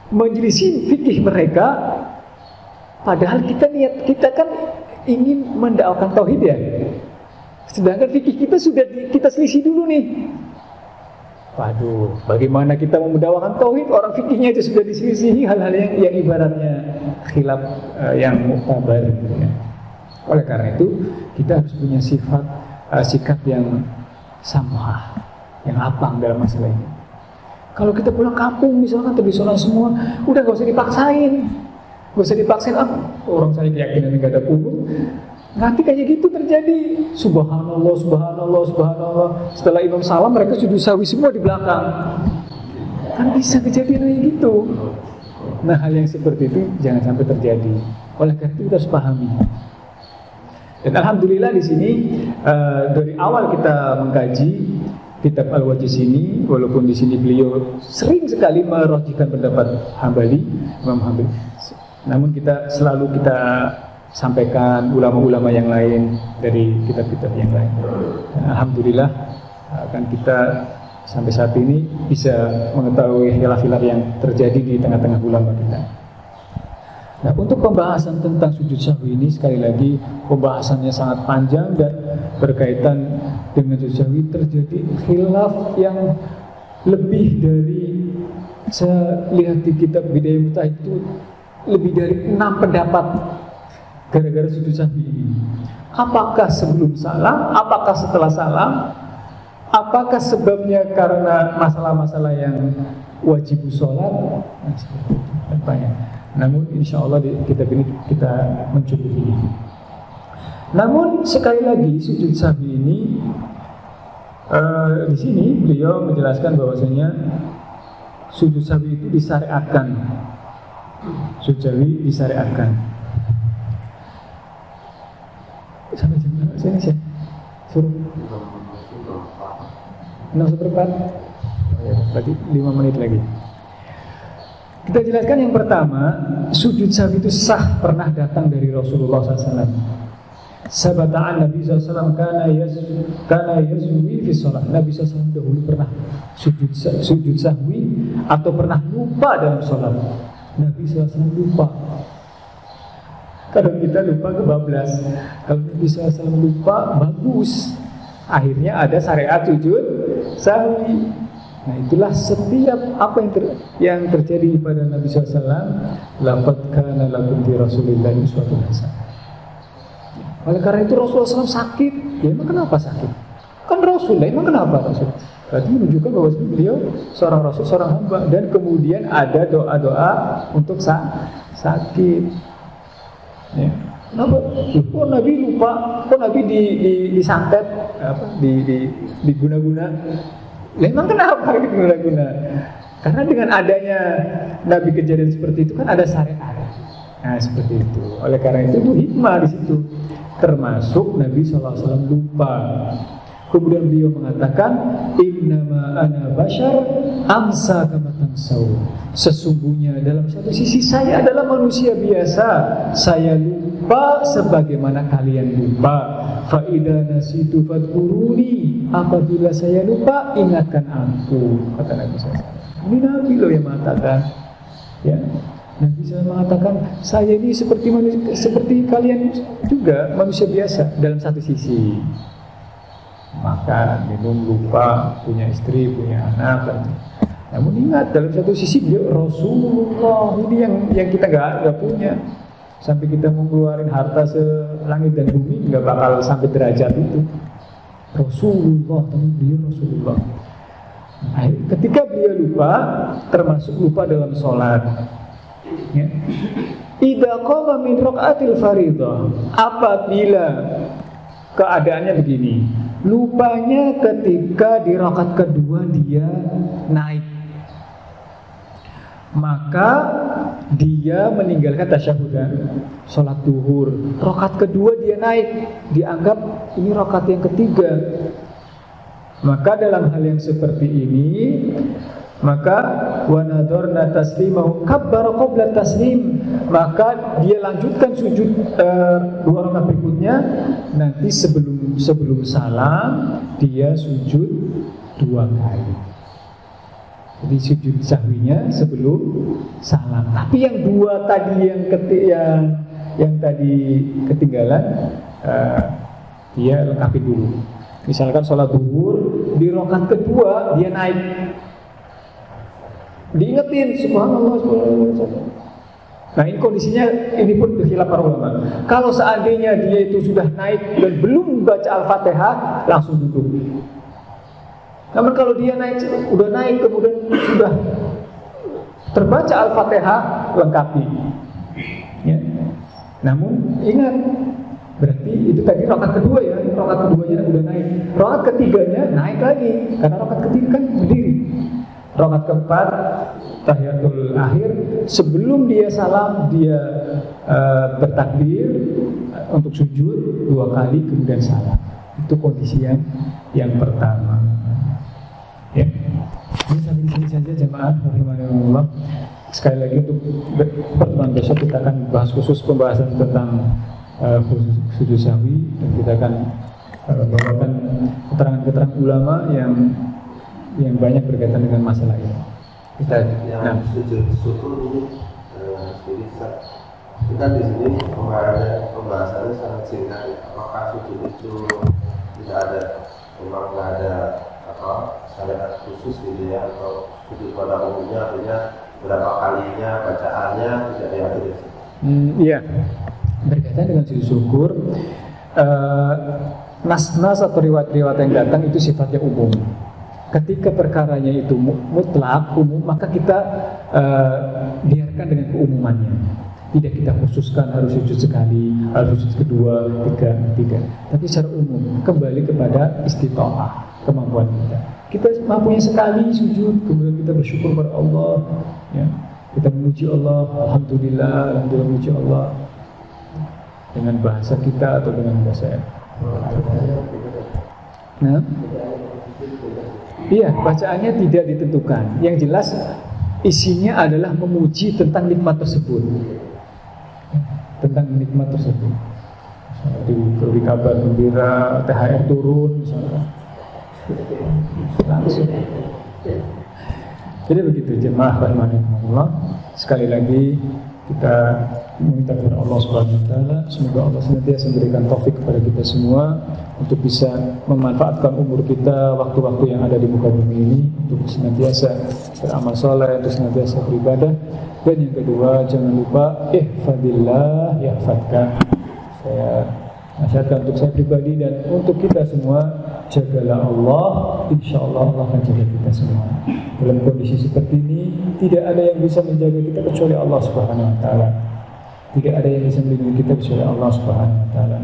menyelisih fikih mereka, padahal kita kan ingin mendakwakan tauhid ya. Sedangkan fikih kita sudah kita selisih dulu nih. Waduh, bagaimana kita mau mendakwakan tauhid, orang fikihnya itu sudah diselisihi hal-hal yang ibaratnya khilaf yang muktabar gitu ya. Oleh karena itu, kita harus punya sikap yang samah, yang lapang dalam masalah ini. Kalau kita pulang kampung misalkan tradisional semua, udah gak usah dipaksain. Orang saya keyakinan nggak ada kunut. Nanti kayak gitu terjadi. Subhanallah, subhanallah, subhanallah. Setelah imam salam, mereka sujud sahwi semua di belakang. Kan bisa kejadian kayak gitu. Nah, hal yang seperti itu jangan sampai terjadi. Oleh karena itu kita harus pahami. Dan alhamdulillah di sini dari awal kita mengkaji kitab Al-Wajiz ini, walaupun di sini beliau sering sekali merojihkan pendapat Hambali, Imam Hambali, namun selalu kita sampaikan ulama-ulama yang lain dari kitab-kitab yang lain. Dan alhamdulillah kan kita sampai saat ini bisa mengetahui khilaf-khilaf yang terjadi di tengah-tengah ulama kita. Nah, untuk pembahasan tentang sujud sahwi ini, sekali lagi pembahasannya sangat panjang dan berkaitan dengan sujud sahwi terjadi khilaf yang lebih dari, saya lihat di kitab Bidayah Mujtahid itu lebih dari 6 pendapat gara-gara sujud sahwi ini. Apakah sebelum salam, apakah setelah salam, apakah sebabnya karena masalah-masalah yang wajib sholat, nah, seperti itu banyak. Namun insya Allah di kitab ini kita mencukupi. Namun sekali lagi sujud sahwi ini di sini beliau menjelaskan bahwasanya sujud sahwi itu disyariatkan. Sujud sahwi disyariatkan. Sampai jam berapa sini sih? Suruh 6:04. Ya, berarti 5 menit lagi. Kita jelaskan yang pertama, sujud sahwi itu sah pernah datang dari Rasulullah SAW. Sahabat Nabi SAW kana yaswi fi sholat. Nabi SAW dahulu pernah sujud sahwi atau pernah lupa dalam sholat. Nabi SAW lupa. Kalau kita lupa kebablas. Kalau Nabi SAW lupa, bagus. Akhirnya ada syariat sujud sahwi. Nah itulah setiap apa yang terjadi pada Nabi SAW. Laqad kana lakum fi Rasulillahi uswatun hasanah. Oleh karena itu Rasulullah SAW sakit. Ya emang kenapa sakit? Kan Rasul, emang kenapa Rasul? Berarti menunjukkan bahwa beliau seorang Rasul, seorang hamba. Dan kemudian ada doa-doa untuk sakit. Ya. Kenapa? Kok Nabi lupa? Kok Nabi disantet? Diguna-guna? Emang kenapa diguna-guna? Karena dengan adanya Nabi kejadian seperti itu kan ada syariat. Nah seperti itu. Oleh karena itu hikmah di situ. Termasuk Nabi SAW lupa. Kemudian beliau mengatakan, innama ana bashar amsa kama tansau. Sesungguhnya dalam satu sisi saya adalah manusia biasa. Saya lupa sebagaimana kalian lupa. Fa idza nasitu fadkuruni. Apabila saya lupa, ingatkan aku, kata Nabi SAW. Ini Nabi loh yang mengatakan, ya. Nabi SAW mengatakan, saya ini seperti kalian juga manusia biasa dalam satu sisi. Makan, minum, lupa, punya istri, punya anak. Namun ingat, dalam satu sisi dia Rasulullah. Ini yang kita nggak punya. Sampai kita mau keluarin harta selangit dan bumi, nggak bakal sampai derajat itu. Rasulullah, dia Rasulullah. Nah, ketika beliau lupa, termasuk lupa dalam sholat. Ya. Idza qama min raqatil fariidhah, apabila keadaannya begini, lupanya ketika di rakaat kedua dia naik, maka dia meninggalkan tasyahudan sholat duhur. Rakaat kedua dia naik, dianggap ini rakaat yang ketiga. Maka dalam hal yang seperti ini, maka wanadorna taslimahu kabbara qabla taslim, maka dia lanjutkan sujud dua rakaat berikutnya. Nanti sebelum salam dia sujud dua kali. Jadi sujud sahwinya sebelum salam. Tapi yang dua tadi yang tadi ketinggalan, dia lengkapi dulu. Misalkan sholat duhur, di rakaat kedua dia naik, diingetin subhanallah, subhanallah. Nah ini kondisinya, ini pun berkhilaf para ulama. Kalau seandainya dia itu sudah naik dan belum baca Al-Fatihah, langsung duduk. Namun kalau dia udah naik kemudian sudah terbaca Al-Fatihah, lengkapi. Ya. Namun ingat, berarti itu tadi rakaat kedua ya, rakaat keduanya udah naik. Rakaat ketiganya naik lagi, karena rakaat ketiga kan berdiri. Rakaat keempat tahiyatul akhir, sebelum dia salam dia bertakbir untuk sujud dua kali kemudian salam. Itu kondisi yang pertama. Ya. Ini sampai di sini saja jemaah rahimanallah. Sekali lagi untuk pertemuan besok kita akan bahas khusus pembahasan tentang sujud sahwi, dan kita akan bawakan keterangan-keterangan ulama yang banyak berkaitan dengan masalah ini. Kita sujud syukur ini kita di sini pembahasannya sangat singkat. Apakah sujud itu tidak ada, memang nggak ada syariat khusus gitu ya, atau sujud pada umumnya artinya berapa kalinya bacaannya tidak diatur? Iya. Berkaitan dengan sujud syukur, nas-nas atau riwayat-riwayat yang datang itu sifatnya umum. Ketika perkaranya itu mutlak, umum, maka kita biarkan dengan keumumannya. Tidak kita khususkan harus sujud sekali, harus sujud kedua, tiga. Tapi secara umum, kembali kepada istita'ah, kemampuan kita. Kita mampunya sekali sujud, kemudian kita bersyukur kepada Allah. Ya. Kita memuji Allah, alhamdulillah memuji Allah. Dengan bahasa kita atau dengan bahasa nah, iya, bacaannya tidak ditentukan. Yang jelas isinya adalah memuji tentang nikmat tersebut, tentang nikmat tersebut. Diberi kabar gembira, THR turun, misalnya, langsung. Jadi begitu jemaah rahimahullah. Sekali lagi Kita meminta kepada Allah Subhanahu wa taala semoga Allah senantiasa memberikan taufik kepada kita semua untuk bisa memanfaatkan umur kita, waktu-waktu yang ada di muka bumi ini untuk senantiasa beramal saleh, untuk senantiasa beribadah. Dan yang kedua, jangan lupa ihfadillah yahfadka. Saya nasihatkan untuk saya pribadi dan untuk kita semua, jagalah Allah, insya Allah Allah akan jaga kita semua. Dalam kondisi seperti ini, tidak ada yang bisa menjaga kita kecuali Allah Subhanahu wa taala. Tidak ada yang bisa melindungi kita kecuali Allah Subhanahu wa taala.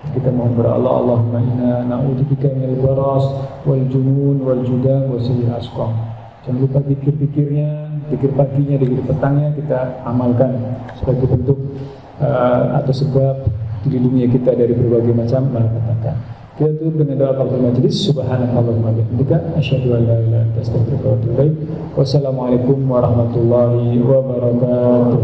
Kita mohon kepada Allah, Allahumma inna na'udzubika minal baras wal junun wal judam wa sayyi'il asqam. Jangan lupa zikir-zikirnya, zikir paginya, zikir petangnya kita amalkan sebagai bentuk atau sebab dilindunginya kita dari berbagai macam malapetaka. Kita tutup dengan doa kafaratul majelis. Subhanakallahumma wa bihamdika asyhadu an la ilaha illa anta astaghfiruka wa atubu ilaik. Wassalamualaikum warahmatullahi wabarakatuh.